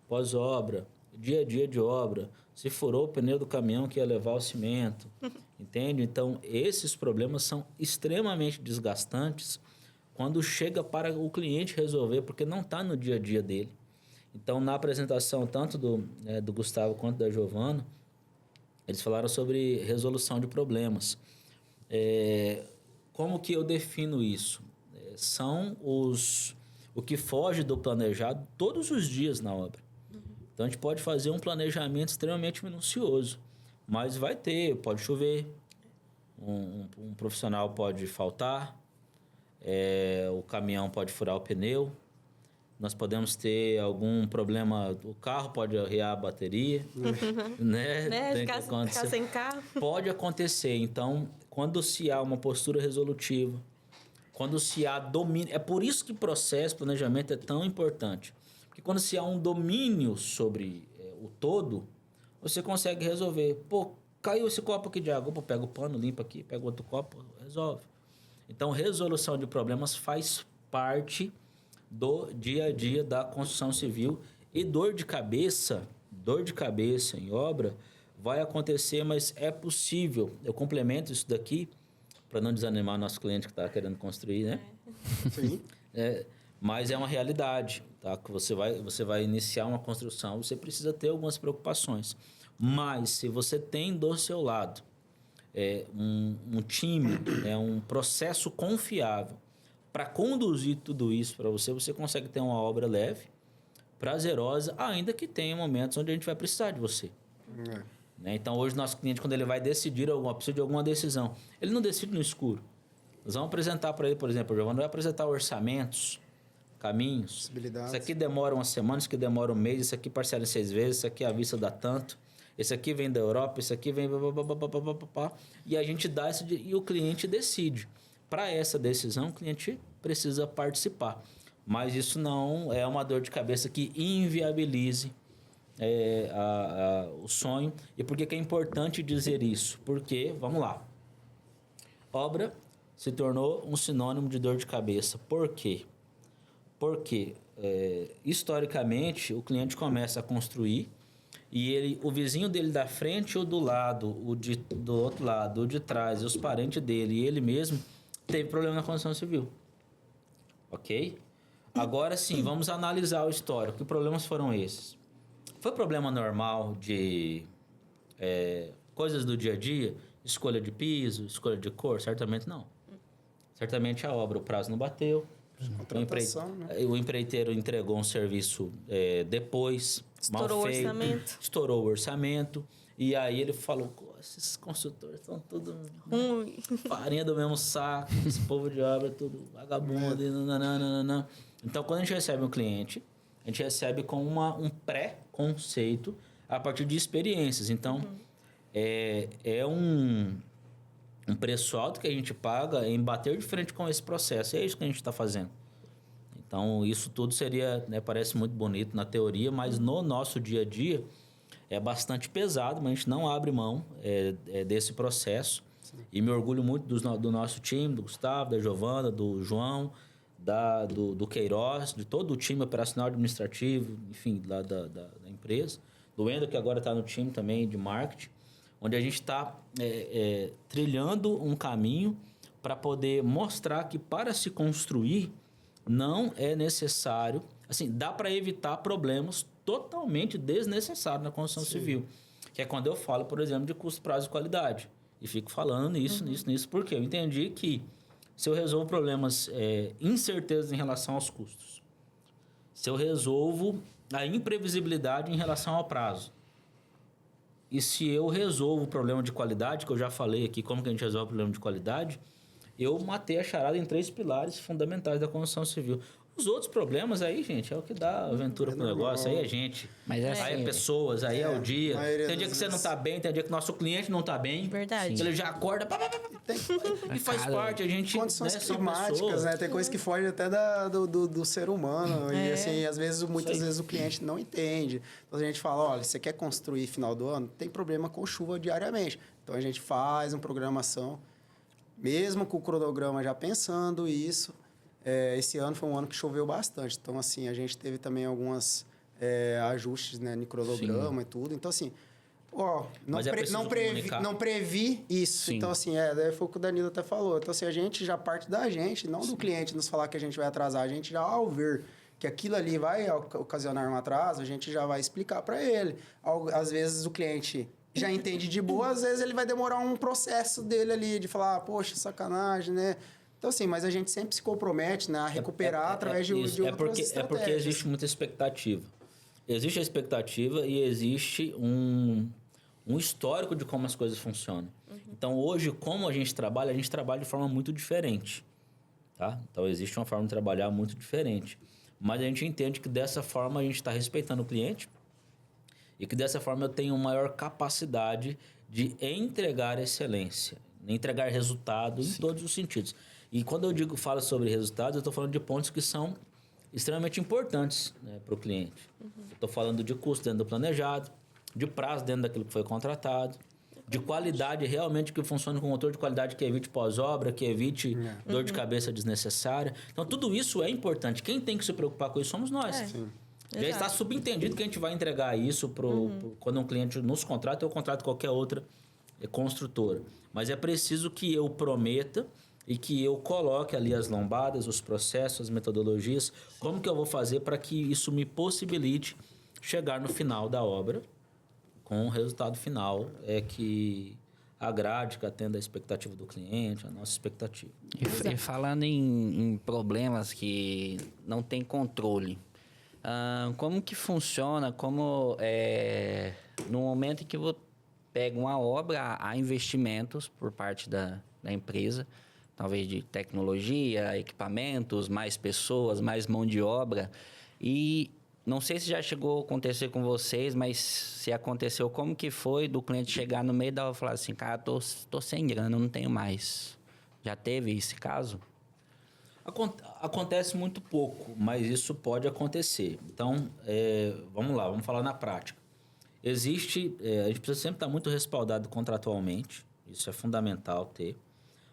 pós-obra, dia a dia de obra, se furou o pneu do caminhão que ia levar o cimento, entende? Então, esses problemas são extremamente desgastantes quando chega para o cliente resolver, porque não está no dia a dia dele. Então, na apresentação tanto do Gustavo quanto da Giovana, eles falaram sobre resolução de problemas. Como que eu defino isso? São o que foge do planejado todos os dias na obra. Então, a gente pode fazer um planejamento extremamente minucioso, mas pode chover, um profissional pode faltar, o caminhão pode furar o pneu, nós podemos ter algum problema, o carro pode arriar a bateria, né? Ficar sem carro. Pode acontecer. Então, quando se há uma postura resolutiva, quando se há domínio... É por isso que processo, planejamento é tão importante. Porque quando se há um domínio sobre o todo, você consegue resolver. Pô, caiu esse copo aqui de água. Pô, pega o pano, limpa aqui, pega outro copo, resolve. Então, resolução de problemas faz parte do dia a dia da construção civil. E dor de cabeça em obra vai acontecer, mas é possível. Eu complemento isso daqui para não desanimar nosso cliente que está querendo construir, né? Sim. Mas é uma realidade, tá? Que você vai iniciar uma construção, você precisa ter algumas preocupações. Mas se você tem do seu lado um time, um processo confiável para conduzir tudo isso para você, você consegue ter uma obra leve, prazerosa, ainda que tenha momentos onde a gente vai precisar de você. Né? Então, hoje, nosso cliente, quando ele vai decidir precisa de alguma decisão, ele não decide no escuro. Nós vamos apresentar para ele, por exemplo, o Giovanni vai apresentar orçamentos, caminhos. Isso aqui demora uma semana, isso aqui demora um mês, isso aqui parcela em 6 vezes, isso aqui à vista dá tanto, esse aqui vem da Europa, esse aqui vem... E a gente dá e o cliente decide. Para essa decisão, o cliente precisa participar. Mas isso não é uma dor de cabeça que inviabilize o sonho. E por que é importante dizer isso? Porque, vamos lá, obra se tornou um sinônimo de dor de cabeça. Por quê? Porque, historicamente, o cliente começa a construir e o vizinho dele da frente ou do lado, do outro lado, o de trás, os parentes dele e ele mesmo teve problema na construção civil. Ok? Agora sim, vamos analisar o histórico. Que problemas foram esses? Foi problema normal de coisas do dia a dia? Escolha de piso, escolha de cor? Certamente não. Certamente a obra, o prazo não bateu. O empreiteiro entregou um serviço depois, estourou mal feito. Estourou o orçamento. E aí ele falou, esses construtores estão tudo farinha do mesmo saco, esse povo de obra tudo vagabundo. Então, quando a gente recebe um cliente, a gente recebe com um pré-conceito a partir de experiências. Então, é um preço alto que a gente paga em bater de frente com esse processo. E é isso que a gente está fazendo. Então, isso tudo seria, parece muito bonito na teoria, mas no nosso dia a dia é bastante pesado, mas a gente não abre mão desse processo. Sim. E me orgulho muito do nosso time, do Gustavo, da Giovana, do João, do Queiroz, de todo o time operacional administrativo, enfim, lá da empresa. Do Wendel, que agora está no time também de marketing, onde a gente está trilhando um caminho para poder mostrar que para se construir não é necessário... Assim, dá para evitar problemas totalmente desnecessários na construção civil. Que é quando eu falo, por exemplo, de custo, prazo e qualidade. E fico falando nisso. Porque eu entendi que se eu resolvo problemas, incertezas em relação aos custos, se eu resolvo a imprevisibilidade em relação ao prazo, e se eu resolvo o problema de qualidade, que eu já falei aqui, como que a gente resolve o problema de qualidade, eu matei a charada em 3 pilares fundamentais da construção civil. Os outros problemas aí, gente, é o que dá aventura pro negócio. Aí é gente, mas aí é pessoas, aí é o dia. Tem dia que você não tá bem, tem dia que o nosso cliente não tá bem. Verdade. Ele já acorda e faz parte. A gente, condições climáticas, né? Tem coisa que foge até do ser humano. E assim, às vezes, muitas vezes o cliente não entende. Então a gente fala, olha, você quer construir final do ano? Tem problema com chuva diariamente. Então a gente faz uma programação, mesmo com o cronograma já pensando isso. Esse ano foi um ano que choveu bastante. Então, assim, a gente teve também alguns ajustes, né, no cronograma e tudo. Então, assim, não previ isso. Sim. Então, assim, foi o que o Danilo até falou. Então, assim, a gente já parte da gente, não do cliente nos falar que a gente vai atrasar. A gente já, ao ver que aquilo ali vai ocasionar um atraso, a gente já vai explicar para ele. Às vezes, o cliente já entende de boa, às vezes ele vai demorar um processo dele ali, de falar, poxa, sacanagem, né? Então, assim, mas a gente sempre se compromete, né, a recuperar através de outras estratégias. É porque existe muita expectativa. Existe a expectativa e existe um histórico de como as coisas funcionam. Então, hoje, como a gente trabalha de forma muito diferente. Tá? Então, existe uma forma de trabalhar muito diferente. Mas a gente entende que dessa forma a gente está respeitando o cliente e que dessa forma eu tenho maior capacidade de entregar excelência, entregar resultado em todos os sentidos. E quando eu falo sobre resultados, eu estou falando de pontos que são extremamente importantes, né, para o cliente. Estou falando de custo dentro do planejado, de prazo dentro daquilo que foi contratado, de qualidade realmente que funcione com um motor de qualidade que evite pós-obra, que evite dor de cabeça desnecessária. Então, tudo isso é importante. Quem tem que se preocupar com isso somos nós. Já está subentendido que a gente vai entregar isso quando um cliente nos contrata ou contrata qualquer outra construtora. Mas é preciso que eu prometa e que eu coloque ali as lombadas, os processos, as metodologias, como que eu vou fazer para que isso me possibilite chegar no final da obra com um resultado final que agrade, que atenda a expectativa do cliente, a nossa expectativa. E falando em problemas que não tem controle, como que funciona, no momento em que eu pego uma obra, há investimentos por parte da empresa, talvez de tecnologia, equipamentos, mais pessoas, mais mão de obra. E não sei se já chegou a acontecer com vocês, mas se aconteceu, como que foi do cliente chegar no meio da obra e falar assim, cara, tô sem grana, não tenho mais. Já teve esse caso? Acontece muito pouco, mas isso pode acontecer. Então, vamos lá, vamos falar na prática. A gente precisa sempre estar muito respaldado contratualmente, isso é fundamental ter.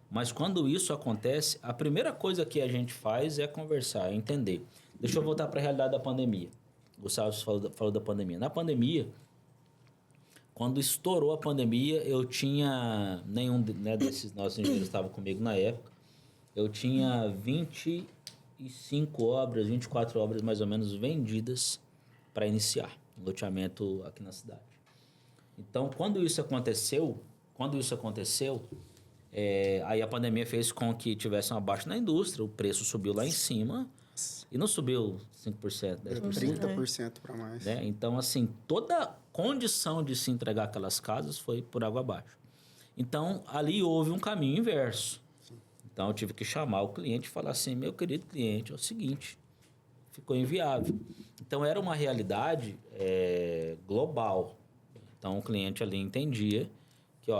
Mas quando isso acontece, a primeira coisa que a gente faz é conversar, entender. Deixa eu voltar para a realidade da pandemia. O Gustavo falou da pandemia. Na pandemia, quando estourou a pandemia, eu tinha... Nenhum desses nossos engenheiros estava comigo na época. Eu tinha 25 obras, 24 obras mais ou menos vendidas para iniciar um loteamento aqui na cidade. Então, quando isso aconteceu, aí a pandemia fez com que tivesse uma baixa na indústria, o preço subiu lá em cima e não subiu 5%, 10%. 30% para mais. Né? Então, assim, toda condição de se entregar aquelas casas foi por água abaixo. Então, ali houve um caminho inverso. Então, eu tive que chamar o cliente e falar assim, meu querido cliente, é o seguinte, ficou inviável. Então, era uma realidade global. Então, o cliente ali entendia que,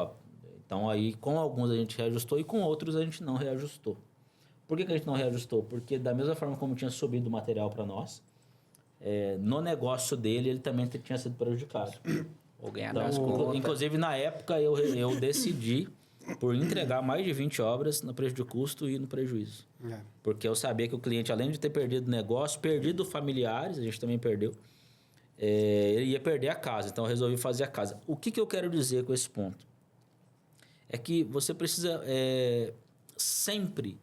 então aí com alguns a gente reajustou e com outros a gente não reajustou. Por que a gente não reajustou? Porque da mesma forma como tinha subido o material para nós, no negócio dele ele também tinha sido prejudicado. Ou ganhar das contas. Inclusive, na época, eu decidi por entregar mais de 20 obras no preço de custo e no prejuízo. Porque eu sabia que o cliente, além de ter perdido o negócio, perdido familiares, a gente também perdeu, ele ia perder a casa. Então, eu resolvi fazer a casa. O que eu quero dizer com esse ponto? É que você precisa sempre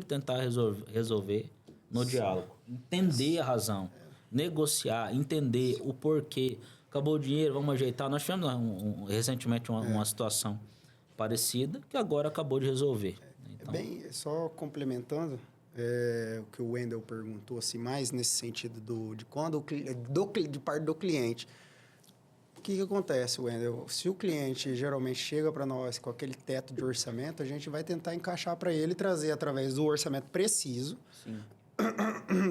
tentar resolver no diálogo. Entender a razão. Negociar, entender o porquê. Acabou o dinheiro, vamos ajeitar. Nós tivemos recentemente uma situação parecida que agora acabou de resolver. Então, só complementando o que o Wendel perguntou, assim, mais nesse sentido de quando de parte do cliente. O que acontece, Wendel? Se o cliente geralmente chega para nós com aquele teto de orçamento, a gente vai tentar encaixar para ele, trazer através do orçamento preciso, Sim.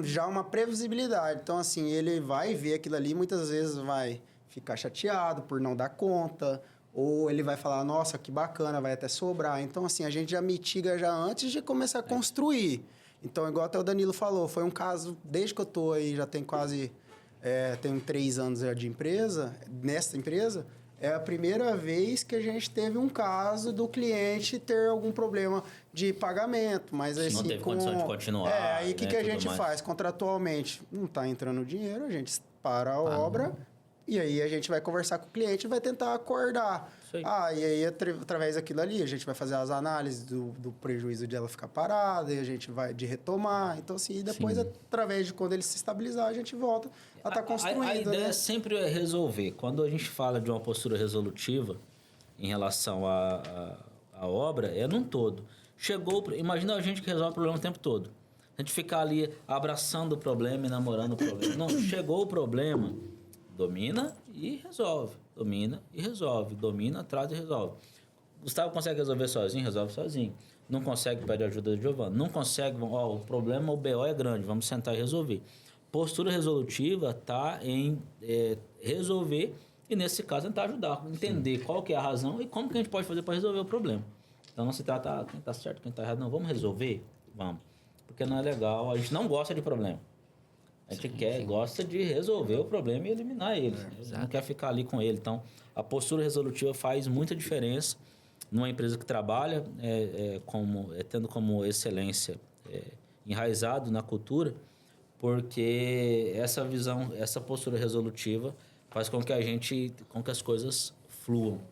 já uma previsibilidade. Então, assim, ele vai ver aquilo ali, muitas vezes vai ficar chateado por não dar conta, ou ele vai falar, nossa, que bacana, vai até sobrar. Então, assim, a gente já mitiga já antes de começar a construir. Então, igual até o Danilo falou, foi um caso, desde que eu estou aí, já tem quase... tenho 3 anos já de empresa, nessa empresa, é a primeira vez que a gente teve um caso do cliente ter algum problema de pagamento, mas assim... Não teve condição de continuar. Aí o que a gente faz? Contratualmente, não está entrando dinheiro, a gente para a obra... E aí a gente vai conversar com o cliente e vai tentar acordar. E aí através daquilo ali a gente vai fazer as análises do prejuízo de ela ficar parada, e a gente vai de retomar. Então, assim, depois, através de quando ele se estabilizar, a gente volta a estar construindo. A ideia sempre é resolver. Quando a gente fala de uma postura resolutiva em relação à obra, é num todo. Imagina a gente que resolve o problema o tempo todo. A gente ficar ali abraçando o problema e namorando o problema. Não, chegou o problema... Domina e resolve. Domina e resolve. Domina, traz e resolve. Gustavo consegue resolver sozinho? Resolve sozinho. Não consegue, pede ajuda de Giovanni. Não consegue, o problema, o BO é grande, vamos sentar e resolver. Postura resolutiva está em resolver e, nesse caso, tentar ajudar, entender qual que é a razão e como que a gente pode fazer para resolver o problema. Então, não se trata quem está certo, quem está errado. Não, vamos resolver? Vamos. Porque não é legal, a gente não gosta de problema. A gente gosta de resolver o problema e eliminar ele. Não quer ficar ali com ele. Então, a postura resolutiva faz muita diferença numa empresa que trabalha tendo como excelência enraizado na cultura, porque essa visão, essa postura resolutiva faz com que as coisas fluam.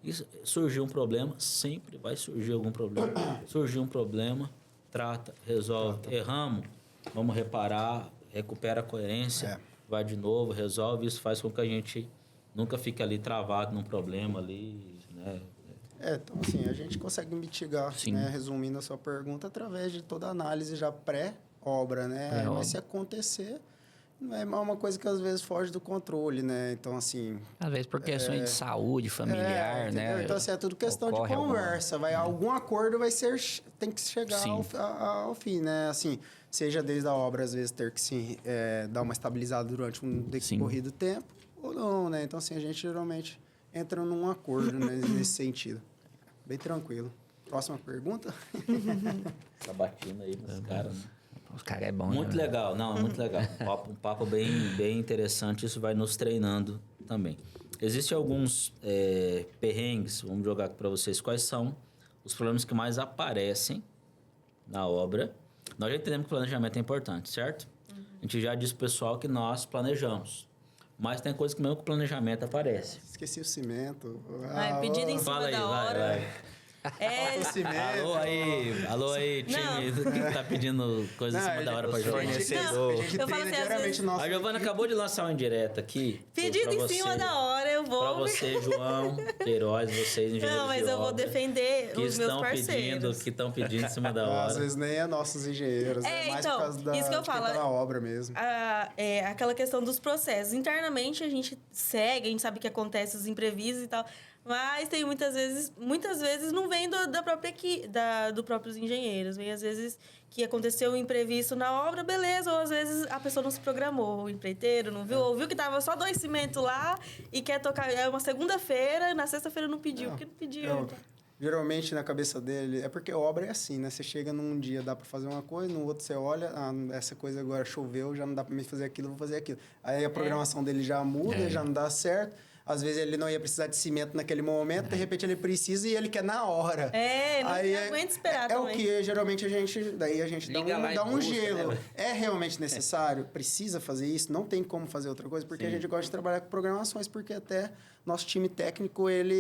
E surgiu um problema, sempre vai surgir algum problema. Surgiu um problema, trata, resolve. Erramos, vamos reparar, recupera a coerência, vai de novo, resolve. Isso faz com que a gente nunca fique ali travado num problema ali, né? Então, assim, a gente consegue mitigar, né, resumindo a sua pergunta, através de toda a análise já pré-obra, né? Mas se acontecer, não é uma coisa que às vezes foge do controle, né? Então, assim... Às vezes por questões de saúde familiar, né? Então, assim, é tudo questão de conversa. Algum acordo tem que chegar ao fim, né? Assim, seja desde a obra, às vezes, ter que dar uma estabilizada durante um decorrido tempo, ou não, né? Então, assim, a gente geralmente entra num acordo, né, nesse sentido. Bem tranquilo. Próxima pergunta? Tá batendo aí nos caras, né? Os caras é bom. Muito legal, muito legal. Um papo bem interessante, isso vai nos treinando também. Existem alguns perrengues, vamos jogar aqui para vocês, quais são os problemas que mais aparecem na obra. Nós já entendemos que o planejamento é importante, certo? A gente já disse pro pessoal que nós planejamos. Mas tem coisas que mesmo que o planejamento aparece. Esqueci o cimento. Pedido em cima da hora. Vai. Alô aí, time que tá pedindo coisa em cima da hora pra Giovana. Eu falo assim, a Giovana acabou de lançar uma indireta aqui. Pedido em cima da hora, eu vou... Pra você, João, Queiroz, vocês, engenheiros Não, mas eu vou defender os meus parceiros. Que estão pedindo em cima da hora. Às vezes nem é nossos engenheiros, é mais por causa isso que eu falo, da obra mesmo. Aquela questão dos processos. Internamente a gente segue, a gente sabe que acontece os imprevistos e tal... Mas tem muitas vezes não vem da própria do próprios engenheiros. Vem às vezes que aconteceu um imprevisto na obra, beleza, ou às vezes a pessoa não se programou, o empreiteiro não viu, ou viu que tava só 2 cimentos lá e quer tocar. É uma segunda-feira, na sexta-feira não pediu, porque não pediu. Geralmente na cabeça dele, é porque a obra é assim, né? Você chega num dia, dá para fazer uma coisa, no outro você olha, essa coisa agora choveu, já não dá para me fazer aquilo, vou fazer aquilo. Aí a programação dele já muda, já não dá certo. às vezes ele não ia precisar de cimento naquele momento, de repente ele precisa e ele quer na hora. Não aguenta esperar também. O que geralmente a gente Liga lá e dá um busca, gelo. né? É realmente necessário? Precisa fazer isso? Não tem como fazer outra coisa? Porque a gente gosta de trabalhar com programações, porque até nosso time técnico, ele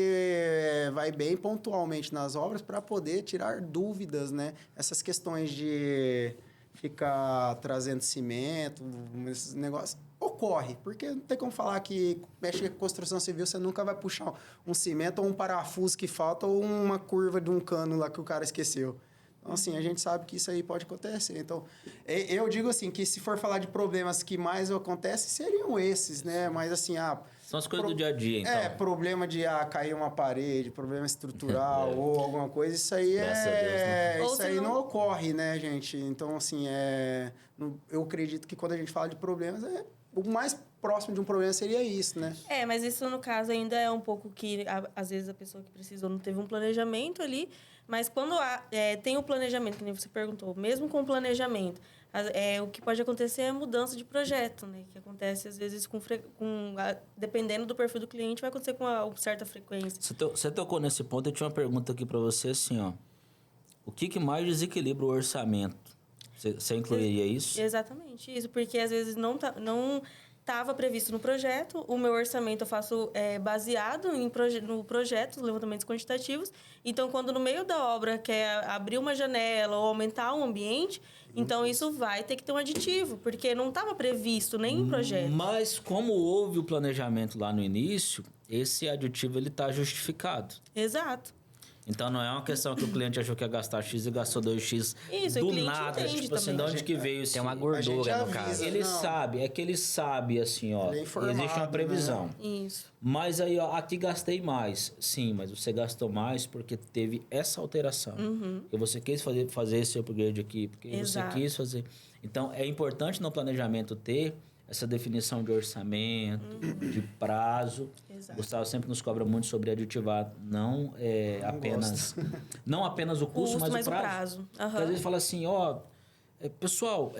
vai bem pontualmente nas obras para poder tirar dúvidas, né? Essas questões de ficar trazendo cimento, esses negócios, ocorre. Porque não tem como falar que mexe com construção civil, você nunca vai puxar um cimento ou um parafuso que falta ou uma curva de um cano lá que o cara esqueceu. Então, assim, a gente sabe que isso aí pode acontecer. Então, eu digo assim, que se for falar de problemas que mais acontecem, seriam esses, né? Mas, assim, São as coisas do dia a dia, então. Problema de cair uma parede, problema estrutural ou alguma coisa, isso aí Graças a Deus, né? Isso aí não ocorre, né, gente? Então, assim, eu acredito que quando a gente fala de problemas, o mais próximo de um problema seria isso, né? Mas isso, no caso, ainda é um pouco que, às vezes, a pessoa que precisou não teve um planejamento ali, mas quando tem o planejamento, que nem você perguntou, mesmo com o planejamento, o que pode acontecer é mudança de projeto, né? Que acontece, às vezes, dependendo do perfil do cliente, vai acontecer com uma certa frequência. Você tocou nesse ponto, eu tinha uma pergunta aqui para você, assim, ó. O que mais desequilibra o orçamento? Você incluiria isso? Exatamente, isso, porque às vezes não estava previsto no projeto, o meu orçamento eu faço baseado no projeto, os levantamentos quantitativos, então quando no meio da obra quer abrir uma janela ou aumentar um ambiente, então isso vai ter que ter um aditivo, porque não estava previsto nem em projeto. Mas como houve o planejamento lá no início, esse aditivo ele está justificado. Exato. Então não é uma questão que o cliente achou que ia gastar X e gastou 2X isso, do o cliente nada. entende Tipo assim, de onde que veio isso? Tem uma gordura no avisa, caso. Ele sabe, ele sabe assim, ó. Ele é informado, existe uma previsão. né? Isso. Mas aí, ó, aqui gastei mais. Sim, mas você gastou mais porque teve essa alteração. Porque você quis fazer esse upgrade aqui, porque Exato. você quis fazer. Então, é importante no planejamento ter essa definição de orçamento, de prazo. Exato. Gustavo sempre nos cobra muito sobre aditivar não apenas o custo, mas o prazo. Porque às vezes fala assim, ó, pessoal,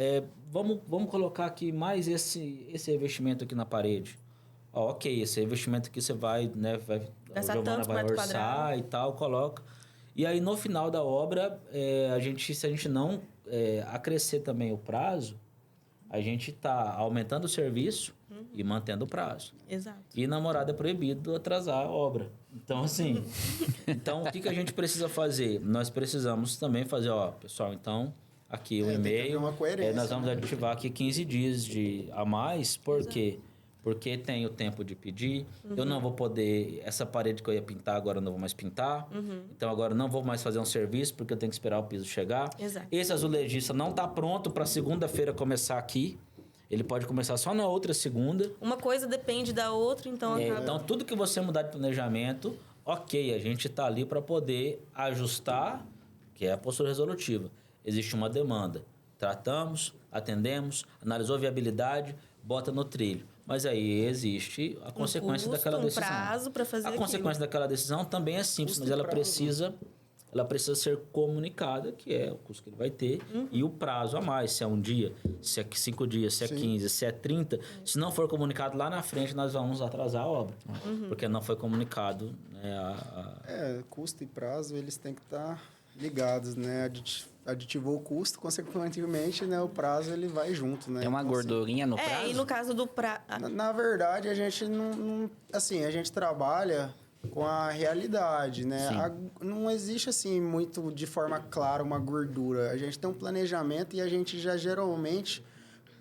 vamos colocar aqui mais esse investimento aqui na parede. Ó, ok, esse investimento aqui você vai, né, a Giovana vai orçar e tal, coloca. E aí no final da obra, se a gente não acrescer também o prazo, a gente está aumentando o serviço e mantendo o prazo. Exato. E namorado é proibido atrasar a obra. Então, assim... Então, o que a gente precisa fazer? Nós precisamos também fazer, ó, pessoal, então, aqui o e-mail... uma coerência, nós vamos aditivar aqui 15 dias a mais. Por quê? Porque tem o tempo de pedir. Eu não vou poder... Essa parede que eu ia pintar, agora eu não vou mais pintar. Então, agora eu não vou mais fazer um serviço, porque eu tenho que esperar o piso chegar. Exato. Esse azulejista não está pronto para segunda-feira começar aqui. Ele pode começar só na outra segunda. Uma coisa depende da outra, então... Então, tudo que você mudar de planejamento, ok, a gente está ali para poder ajustar, que é a postura resolutiva. Existe uma demanda. Tratamos, atendemos, analisou a viabilidade, bota no trilho. Mas aí existe a consequência daquela decisão. Prazo para fazer a consequência daquela decisão também é simples, mas ela precisa ser comunicada, que é o custo que ele vai ter, e o prazo a mais, se é um dia, se é 5 dias, se é 15, se é 30. Se não for comunicado lá na frente, nós vamos atrasar a obra, porque não foi comunicado. Né, custo e prazo, eles têm que estar ligados, né? Aditivou o custo, consequentemente, né, o prazo ele vai junto, né? Tem uma gordurinha no prazo? E no caso do prazo... Na verdade, a gente não... Assim, a gente trabalha com a realidade, né? Não existe, assim, muito de forma clara uma gordura. A gente tem um planejamento e a gente já geralmente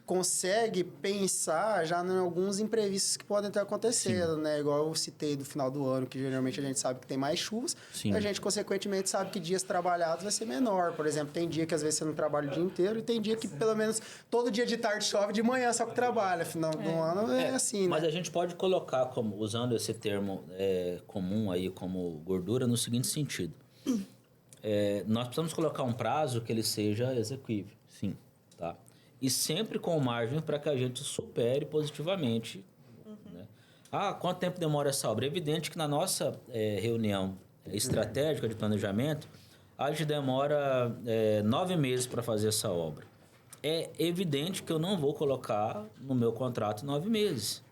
consegue pensar já em alguns imprevistos que podem ter acontecido, né? Igual eu citei do final do ano, que geralmente a gente sabe que tem mais chuvas. Sim. A gente, consequentemente, sabe que dias trabalhados vai ser menor. Por exemplo, tem dia que às vezes você não trabalha o dia inteiro e tem dia que pelo menos todo dia de tarde chove, de manhã só que trabalha. Final do ano é assim, né? Mas a gente pode colocar, usando esse termo comum aí como gordura, no seguinte sentido. Nós precisamos colocar um prazo que ele seja execuível, sim, tá? E sempre com margem para que a gente supere positivamente. Né? Quanto tempo demora essa obra? É evidente que na nossa reunião estratégica de planejamento, a gente demora 9 meses para fazer essa obra. É evidente que eu não vou colocar no meu contrato 9 meses.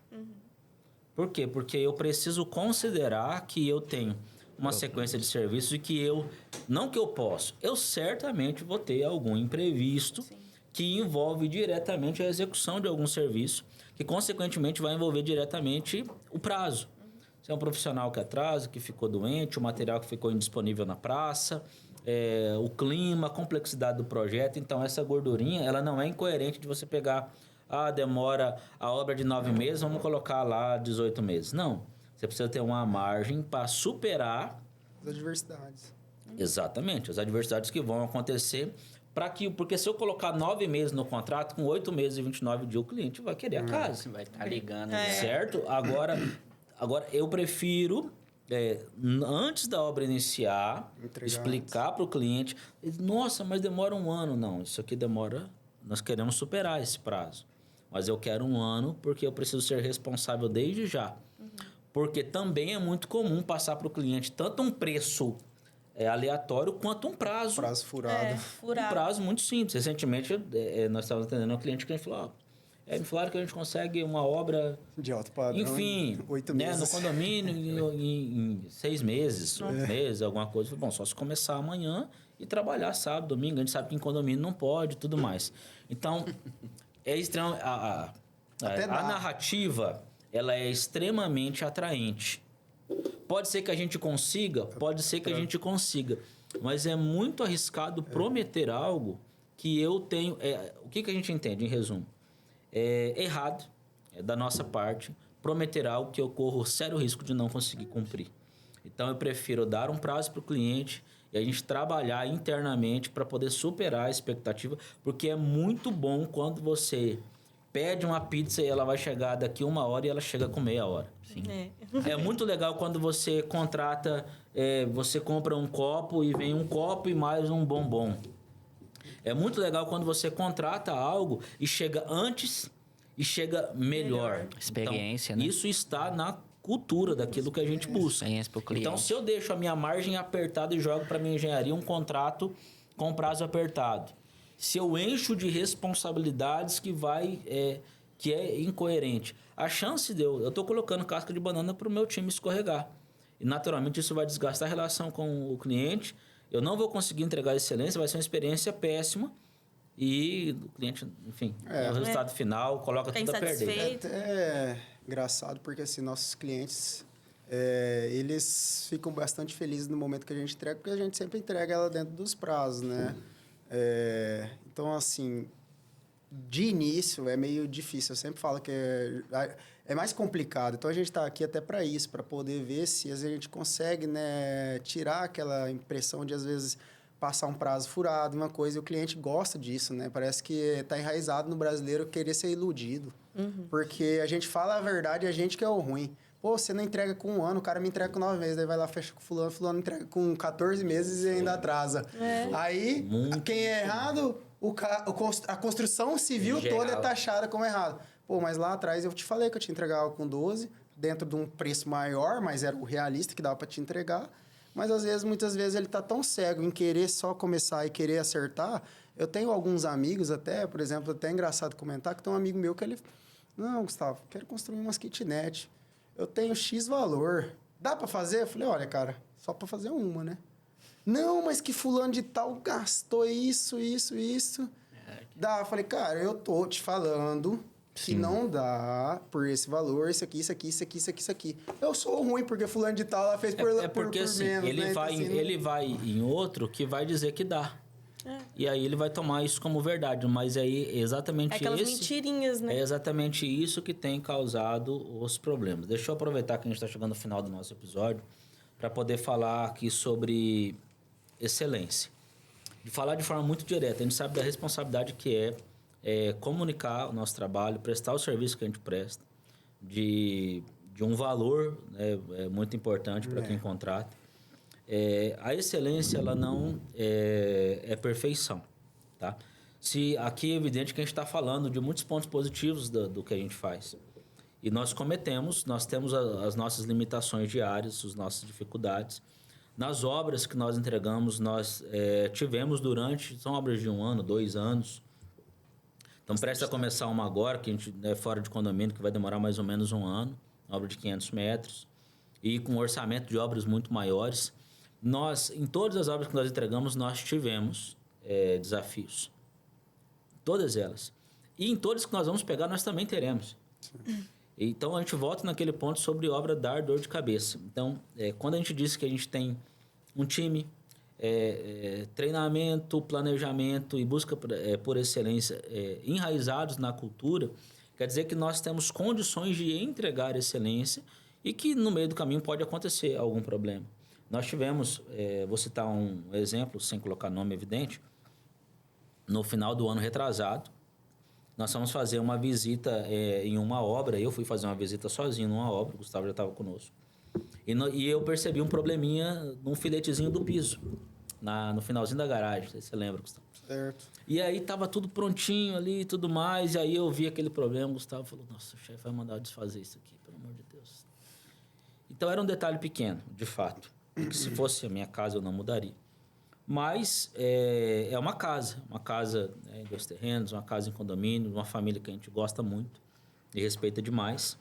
Por quê? Porque eu preciso considerar que eu tenho uma sequência de serviços e que eu... Não que eu posso, eu certamente vou ter algum imprevisto que envolve diretamente a execução de algum serviço, que consequentemente vai envolver diretamente o prazo. Se é um profissional que atrasa, que ficou doente, o material que ficou indisponível na praça, o clima, a complexidade do projeto. Então, essa gordurinha, ela não é incoerente de você pegar, demora a obra de 9 meses, vamos colocar lá 18 meses. Não. Você precisa ter uma margem para superar... As adversidades. Exatamente, as adversidades que vão acontecer. Porque se eu colocar 9 meses no contrato, com 8 meses e 29 dias, o cliente vai querer a casa. Vai estar ligando. Certo? Agora, eu prefiro, antes da obra iniciar, explicar para o cliente, nossa, mas demora 1 ano. Não, isso aqui demora... Nós queremos superar esse prazo. Mas eu quero 1 ano porque eu preciso ser responsável desde já. Porque também é muito comum passar para o cliente tanto um preço aleatório quanto um prazo. Prazo furado. Um prazo muito simples. Recentemente, nós estávamos atendendo um cliente que a gente falou... me falaram que a gente consegue uma obra... De alto padrão. Enfim, 8 né, meses. no condomínio em 6 meses, 8 meses, alguma coisa. Bom, só se começar amanhã e trabalhar sábado, domingo. A gente sabe que em condomínio não pode e tudo mais. Então, é extremo, a narrativa, ela é extremamente atraente. Pode ser que a gente consiga, pode ser que a gente consiga. Mas é muito arriscado prometer algo que eu tenho... o que a gente entende, em resumo? É errado, da nossa parte, prometer algo que eu corro sério risco de não conseguir cumprir. Então, eu prefiro dar um prazo para o cliente e a gente trabalhar internamente para poder superar a expectativa, porque é muito bom quando você pede uma pizza e ela vai chegar daqui 1 hora e ela chega com meia hora. Sim. É muito legal quando você contrata, você compra um copo e vem um copo e mais um bombom. É muito legal quando você contrata algo e chega antes e chega melhor. Experiência, então, né? Isso está na cultura daquilo que a gente busca. Experiência pro cliente. Então, se eu deixo a minha margem apertada e jogo para minha engenharia um contrato com prazo apertado, se eu encho de responsabilidades que é incoerente, a chance de eu estou colocando casca de banana para o meu time escorregar. E, naturalmente, isso vai desgastar a relação com o cliente. Eu não vou conseguir entregar excelência, vai ser uma experiência péssima e o cliente, enfim, o resultado final coloca tudo a perder. É até engraçado porque assim, nossos clientes, eles ficam bastante felizes no momento que a gente entrega, porque a gente sempre entrega ela dentro dos prazos, né? Então, assim, de início é meio difícil. Eu sempre falo que é mais complicado. Então, a gente está aqui até para isso, para poder ver se a gente consegue, né, tirar aquela impressão de, às vezes, passar um prazo furado, uma coisa. E o cliente gosta disso, né? Parece que está enraizado no brasileiro querer ser iludido. Porque a gente fala a verdade e a gente que é o ruim. Pô, você não entrega com 1 ano, o cara me entrega com 9 meses. Daí vai lá, fecha com fulano entrega com 14 meses e ainda atrasa. Aí, quem é errado, a construção civil toda é taxada como errado. Pô, mas lá atrás eu te falei que eu te entregava com 12, dentro de um preço maior, mas era o realista que dava para te entregar. Mas muitas vezes ele tá tão cego em querer só começar e querer acertar. Eu tenho alguns amigos até, por exemplo, até é engraçado comentar, que tem um amigo meu que ele... Não, Gustavo, quero construir umas kitnet. Eu tenho X valor. Dá para fazer? Eu falei, olha, cara, só para fazer uma, né? Não, mas que fulano de tal gastou isso. Dá. Eu falei, cara, eu tô te falando que não dá por esse valor, isso aqui. Eu sou ruim porque fulano de tal ela fez por porque por assim, menos, ele né? vai, Então, assim, ele vai em outro que vai dizer que dá. E aí ele vai tomar isso como verdade, mas aí exatamente Aquelas mentirinhas, né? É exatamente isso que tem causado os problemas. Deixa eu aproveitar que a gente está chegando no final do nosso episódio para poder falar aqui sobre excelência. De falar de forma muito direta. A gente sabe da responsabilidade que é comunicar o nosso trabalho, prestar o serviço que a gente presta, de um valor, né, muito importante para quem contrata. A excelência, ela não é perfeição, tá? Aqui é evidente que a gente está falando de muitos pontos positivos do que a gente faz. E nós temos as nossas limitações diárias, as nossas dificuldades. Nas obras que nós entregamos, nós tivemos são obras de 1 ano, 2 anos. Então, presta a começar uma agora, que a gente é fora de condomínio, que vai demorar mais ou menos 1 ano. obra de 500 metros, e com orçamento de obras muito maiores. Nós, em todas as obras que nós entregamos, nós tivemos desafios. Todas elas. E em todas que nós vamos pegar, nós também teremos. Sim. Então, a gente volta naquele ponto sobre obra dar dor de cabeça. Então, quando a gente diz que a gente tem um time, treinamento, planejamento e busca por excelência enraizados na cultura, quer dizer que nós temos condições de entregar excelência e que no meio do caminho pode acontecer algum problema. Nós tivemos, vou citar um exemplo, sem colocar nome evidente, no final do ano retrasado, nós fomos fazer uma visita em uma obra. Eu fui fazer uma visita sozinho numa obra, o Gustavo já estava conosco. E eu percebi um probleminha num filetezinho do piso, no finalzinho da garagem, não sei se você lembra, Gustavo. Certo. E aí estava tudo prontinho ali e tudo mais, e aí eu vi aquele problema, o Gustavo falou, nossa, o chefe vai mandar eu desfazer isso aqui, pelo amor de Deus. Então era um detalhe pequeno, de fato, que se fosse a minha casa eu não mudaria. Mas é uma casa em 2 terrenos, uma casa em condomínio, uma família que a gente gosta muito e respeita demais.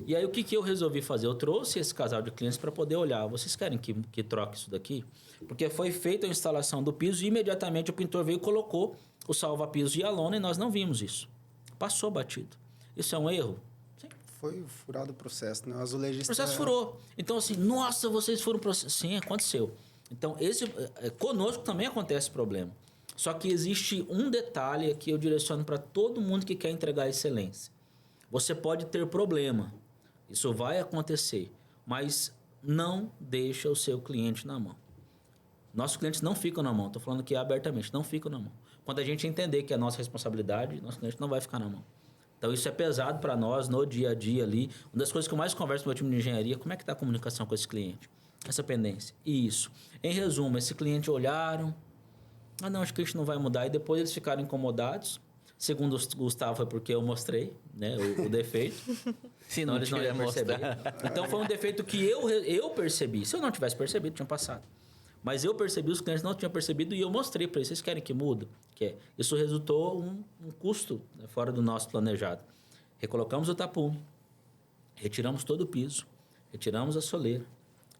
E aí o que eu resolvi fazer? Eu trouxe esse casal de clientes para poder olhar. Vocês querem que troque isso daqui? Porque foi feita a instalação do piso e imediatamente o pintor veio e colocou o salva-piso e a lona e nós não vimos isso. Passou batido. Isso é um erro? Sim. Foi furado o processo, né? O azulejista... O processo furou. Então assim, nossa, vocês foram processo. Sim, aconteceu. Então, conosco também acontece problema. Só que existe um detalhe que eu direciono para todo mundo que quer entregar excelência. Você pode ter problema, isso vai acontecer, mas não deixa o seu cliente na mão. Nossos clientes não ficam na mão, estou falando aqui abertamente, não ficam na mão. Quando a gente entender que é nossa responsabilidade, nosso cliente não vai ficar na mão. Então, isso é pesado para nós no dia a dia ali. Uma das coisas que eu mais converso com o meu time de engenharia, como é que está a comunicação com esse cliente? Essa pendência. Isso. Em resumo, esse cliente olharam, não, acho que a gente não vai mudar. E depois eles ficaram incomodados. Segundo o Gustavo, foi porque eu mostrei, né, o defeito. Senão eles não iam perceber. Então, foi um defeito que eu percebi. Se eu não tivesse percebido, tinha passado. Mas eu percebi, os clientes não tinham percebido e eu mostrei para eles. Vocês querem que mude? Isso resultou um custo, né, fora do nosso planejado. Recolocamos o tapume, retiramos todo o piso, retiramos a soleira,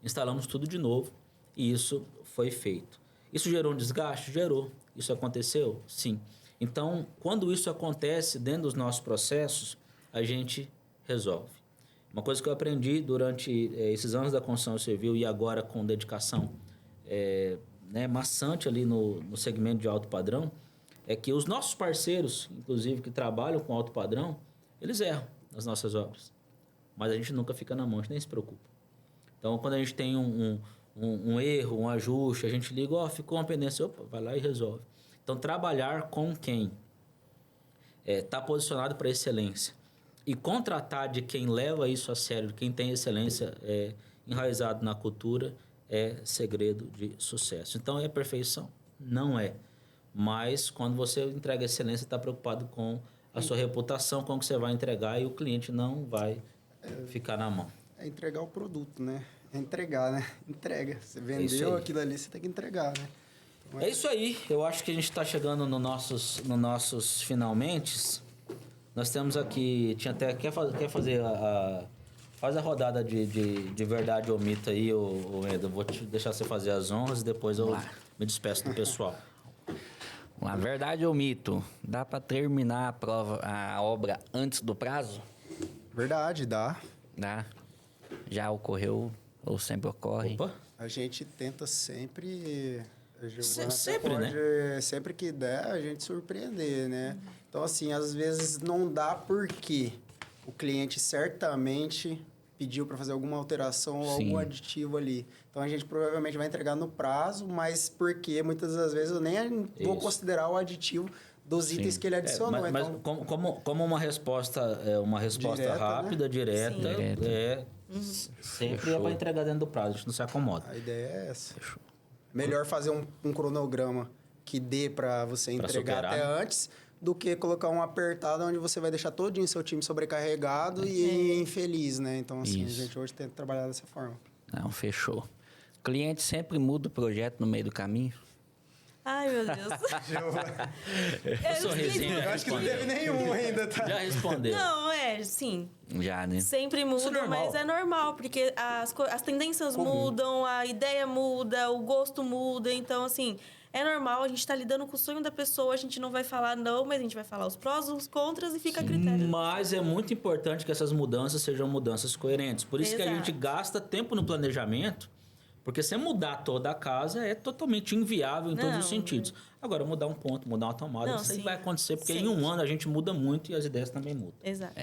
instalamos tudo de novo e isso foi feito. Isso gerou um desgaste? Gerou. Isso aconteceu? Sim. Então, quando isso acontece dentro dos nossos processos, a gente resolve. Uma coisa que eu aprendi durante esses anos da construção civil e agora com dedicação maçante ali no segmento de alto padrão, é que os nossos parceiros, inclusive, que trabalham com alto padrão, eles erram nas nossas obras. Mas a gente nunca fica na mão, a gente nem se preocupa. Então, quando a gente tem um erro, um ajuste, a gente liga, ficou uma pendência, vai lá e resolve. Então, trabalhar com quem está posicionado para excelência e contratar de quem leva isso a sério, de quem tem excelência enraizado na cultura, é segredo de sucesso. Então, é perfeição? Não é. Mas, quando você entrega excelência, está preocupado com a sua reputação, com o que você vai entregar e o cliente não vai ficar na mão. É entregar o produto, né? É entregar, né? Entrega. Você vendeu aquilo ali, você tem que entregar, né? Então, é isso aí. Eu acho que a gente está chegando no nossos finalmente. Nós temos aqui... Quer fazer faz a rodada de verdade ou mito aí, Eda. Eu vou te deixar você fazer as honras e depois eu me despeço do pessoal. Uma verdade ou mito? Dá para terminar a obra antes do prazo? Verdade, dá. Dá. Já ocorreu ou sempre ocorre? Opa. A gente tenta sempre... Sempre, né? Sempre que der, a gente surpreender, né? Então, assim, às vezes não dá porque o cliente certamente pediu para fazer alguma alteração ou algum aditivo ali. Então, a gente provavelmente vai entregar no prazo, mas porque muitas das vezes eu nem vou considerar o aditivo dos itens que ele adicionou. Mas como uma resposta direta, rápida, né? direta, sempre é para entregar dentro do prazo, a gente não se acomoda. A ideia é essa. Fechou. Melhor fazer um cronograma que dê para você entregar até antes do que colocar um apertado onde você vai deixar todinho seu time sobrecarregado e infeliz, né? Então, assim, a gente hoje tenta trabalhar dessa forma. Não, fechou. O cliente sempre muda o projeto no meio do caminho? Ai, meu Deus. Sorrisinho. Eu acho que não teve nenhum ainda, tá? Já respondeu. Não, sim. Já, né? Sempre Isso é muda, normal. mas é normal, porque as tendências mudam, a ideia muda, o gosto muda. Então, assim, é normal, a gente tá lidando com o sonho da pessoa, a gente não vai falar não, mas a gente vai falar os prós, os contras e fica a critério. Mas é muito importante que essas mudanças sejam mudanças coerentes. Por isso que a Exato. gente gasta tempo no planejamento, porque se mudar toda a casa é totalmente inviável em todos os Não, sentidos. Agora, mudar um ponto, mudar uma tomada, Não, isso aí sim. vai acontecer, porque em Sim. um ano a gente muda muito e as ideias também mudam. Exato.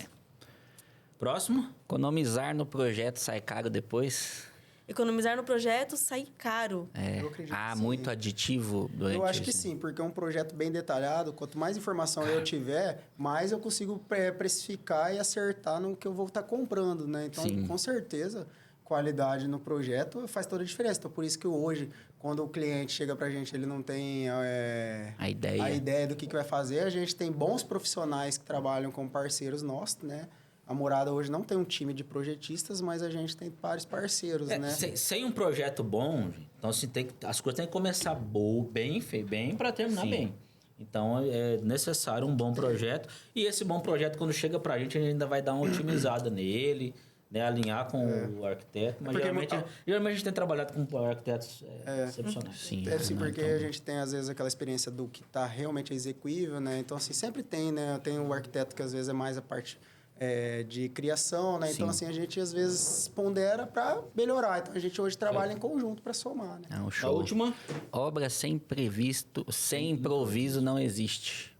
Próximo? Economizar no projeto sai caro depois. Economizar no projeto sai caro. É. Eu acredito que sim. Muito aditivo durante Eu acho que esse- sim, porque é um projeto bem detalhado. Quanto mais informação eu tiver, mais eu consigo precificar e acertar no que eu vou estar comprando, né? Então, Sim. com certeza, qualidade no projeto faz toda a diferença. Então, por isso que hoje, quando o cliente chega pra gente, ele não tem A ideia. a ideia do que vai fazer, a gente tem bons profissionais que trabalham como parceiros nossos, né? A Morada hoje não tem um time de projetistas, mas a gente tem vários parceiros, né? Sem um projeto bom, gente, então assim, as coisas têm que começar bem para terminar Sim. bem. Então é necessário um bom projeto. E esse bom projeto, quando chega pra gente, a gente ainda vai dar uma otimizada nele, né? Alinhar com o arquiteto. Mas Porque geralmente a gente tem trabalhado com arquitetos excepcionais. Sim. É assim, porque então- a gente tem, às vezes, aquela experiência do que está realmente execuível, né? Então, assim, sempre tem, né? Tem o arquiteto que, às vezes, é mais a parte de criação, né? Então, Sim. assim, a gente, às vezes, pondera para melhorar. Então, a gente hoje trabalha em conjunto para somar, né? É um A show. última, Obra sem sem improviso não existe.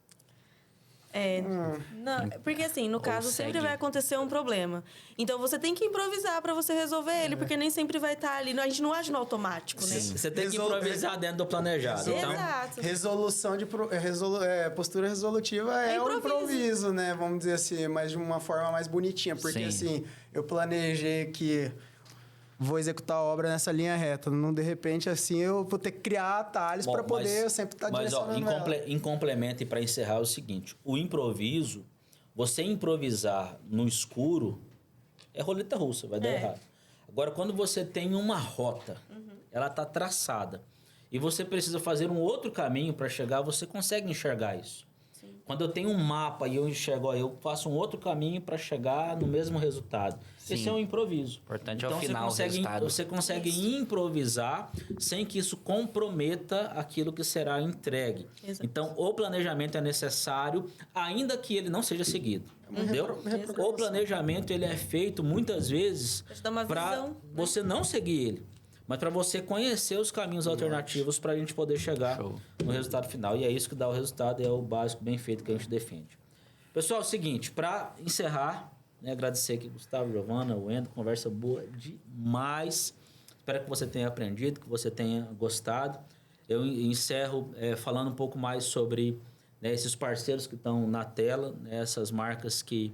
Não, porque assim, no caso, sempre segue. vai acontecer um problema. Então você tem que improvisar para você resolver ele, porque nem sempre vai estar ali. A gente não age no automático, né? você tem que Resol- improvisar dentro do planejado. Então, Exato. Resolução de postura resolutiva é o improviso, né? Vamos dizer assim, mas de uma forma mais bonitinha. Porque, Sim. assim, eu planejei que vou executar a obra nessa linha reta. Não, de repente, assim, eu vou ter que criar atalhos bom, para poder eu sempre estar Mas, ó, direcionando ela. em complemento e para encerrar é o seguinte: o improviso, você improvisar no escuro é roleta russa, vai dar errado. Agora, quando você tem uma rota, ela está traçada, e você precisa fazer um outro caminho para chegar, você consegue enxergar isso. Quando eu tenho um mapa e eu enxergo, ó, eu faço um outro caminho para chegar no mesmo resultado. Sim.Esse é um improviso. Importante é o Então, final, o você consegue, resultado. você consegue improvisar sem que isso comprometa aquilo que será entregue. Exato. Então, o planejamento é necessário, ainda que ele não seja seguido. Entendeu? O planejamento ele é feito muitas vezes Pra te dar uma para visão, né? você não seguir ele, mas para você conhecer os caminhos alternativos para a gente poder chegar Show. no resultado final. E é isso que dá o resultado, é o básico bem feito que a gente defende. Pessoal, é o seguinte, para encerrar, né, agradecer aqui Gustavo, Giovana, o Wendel, conversa boa demais. Espero que você tenha aprendido, que você tenha gostado. Eu encerro falando um pouco mais sobre, né, esses parceiros que estão na tela, né, essas marcas que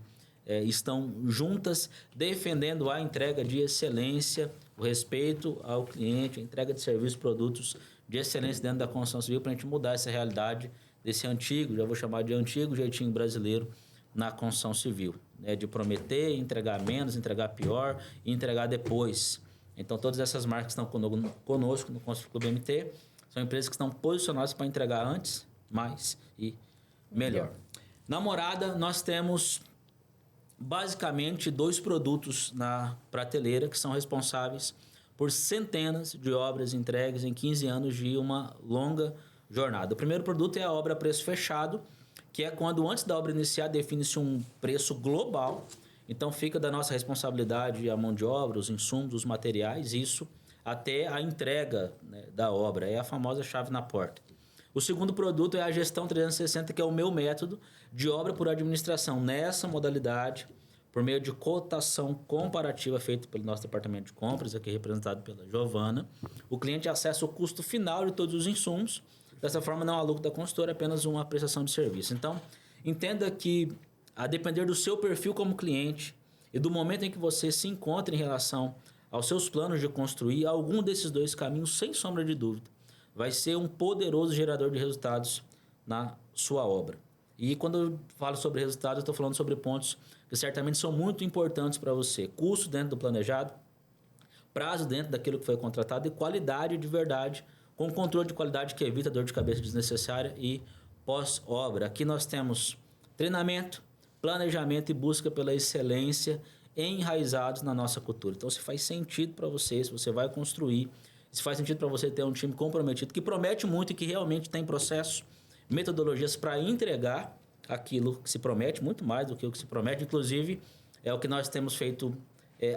estão juntas defendendo a entrega de excelência, o respeito ao cliente, a entrega de serviços e produtos de excelência dentro da construção civil para a gente mudar essa realidade desse antigo, já vou chamar de antigo jeitinho brasileiro na construção civil, né? De prometer, entregar menos, entregar pior e entregar depois. Então, todas essas marcas que estão conosco no Constru Clube MT são empresas que estão posicionadas para entregar antes, mais e melhor. Na Morada, nós temos basicamente 2 produtos na prateleira que são responsáveis por centenas de obras entregues em 15 anos de uma longa jornada. O primeiro produto é a obra a preço fechado, que é quando antes da obra iniciar define-se um preço global, então fica da nossa responsabilidade a mão de obra, os insumos, os materiais, isso até a entrega, né, da obra, é a famosa chave na porta. O segundo produto é a gestão 360, que é o meu método de obra por administração. Nessa modalidade, por meio de cotação comparativa feita pelo nosso departamento de compras, aqui representado pela Giovana, o cliente acessa o custo final de todos os insumos. Dessa forma, não há lucro da consultora, apenas uma prestação de serviço. Então, entenda que, a depender do seu perfil como cliente e do momento em que você se encontra em relação aos seus planos de construir, algum desses 2 caminhos, sem sombra de dúvida, vai ser um poderoso gerador de resultados na sua obra. E quando eu falo sobre resultados, eu estou falando sobre pontos que certamente são muito importantes para você. Custo dentro do planejado, prazo dentro daquilo que foi contratado e qualidade de verdade, com controle de qualidade que evita dor de cabeça desnecessária e pós-obra. Aqui nós temos treinamento, planejamento e busca pela excelência enraizados na nossa cultura. Então, se faz sentido para você, se você vai construir, se faz sentido para você ter um time comprometido, que promete muito e que realmente tem processos, metodologias para entregar aquilo que se promete, muito mais do que o que se promete. Inclusive, é o que nós temos feito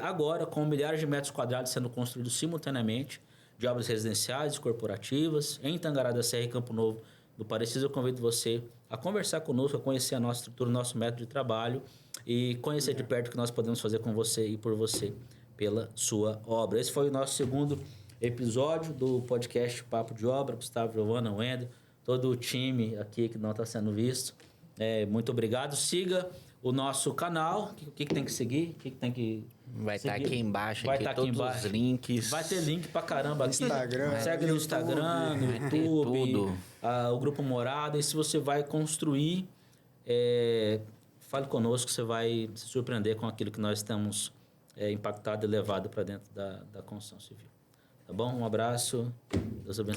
agora, com milhares de metros quadrados sendo construídos simultaneamente, de obras residenciais e corporativas, em Tangará da Serra e Campo Novo do Parecis. Eu convido você a conversar conosco, a conhecer a nossa estrutura, o nosso método de trabalho e conhecer de perto o que nós podemos fazer com você e por você, pela sua obra. Esse foi o nosso segundo episódio do podcast Papo de Obra. Gustavo, Giovana, Wender, todo o time aqui que não está sendo visto. Muito obrigado. Siga o nosso canal. O que tem que seguir? O que tem que Vai estar aqui embaixo, vai aqui, estar aqui todos embaixo. os links. Vai ter link pra caramba aqui. Instagram, Segue no Instagram, no Vai ter YouTube, tudo. o Grupo Morada. E se você vai construir, fale conosco, você vai se surpreender com aquilo que nós estamos impactado e levado para dentro da construção civil. Tá bom? Um abraço. Deus abençoe.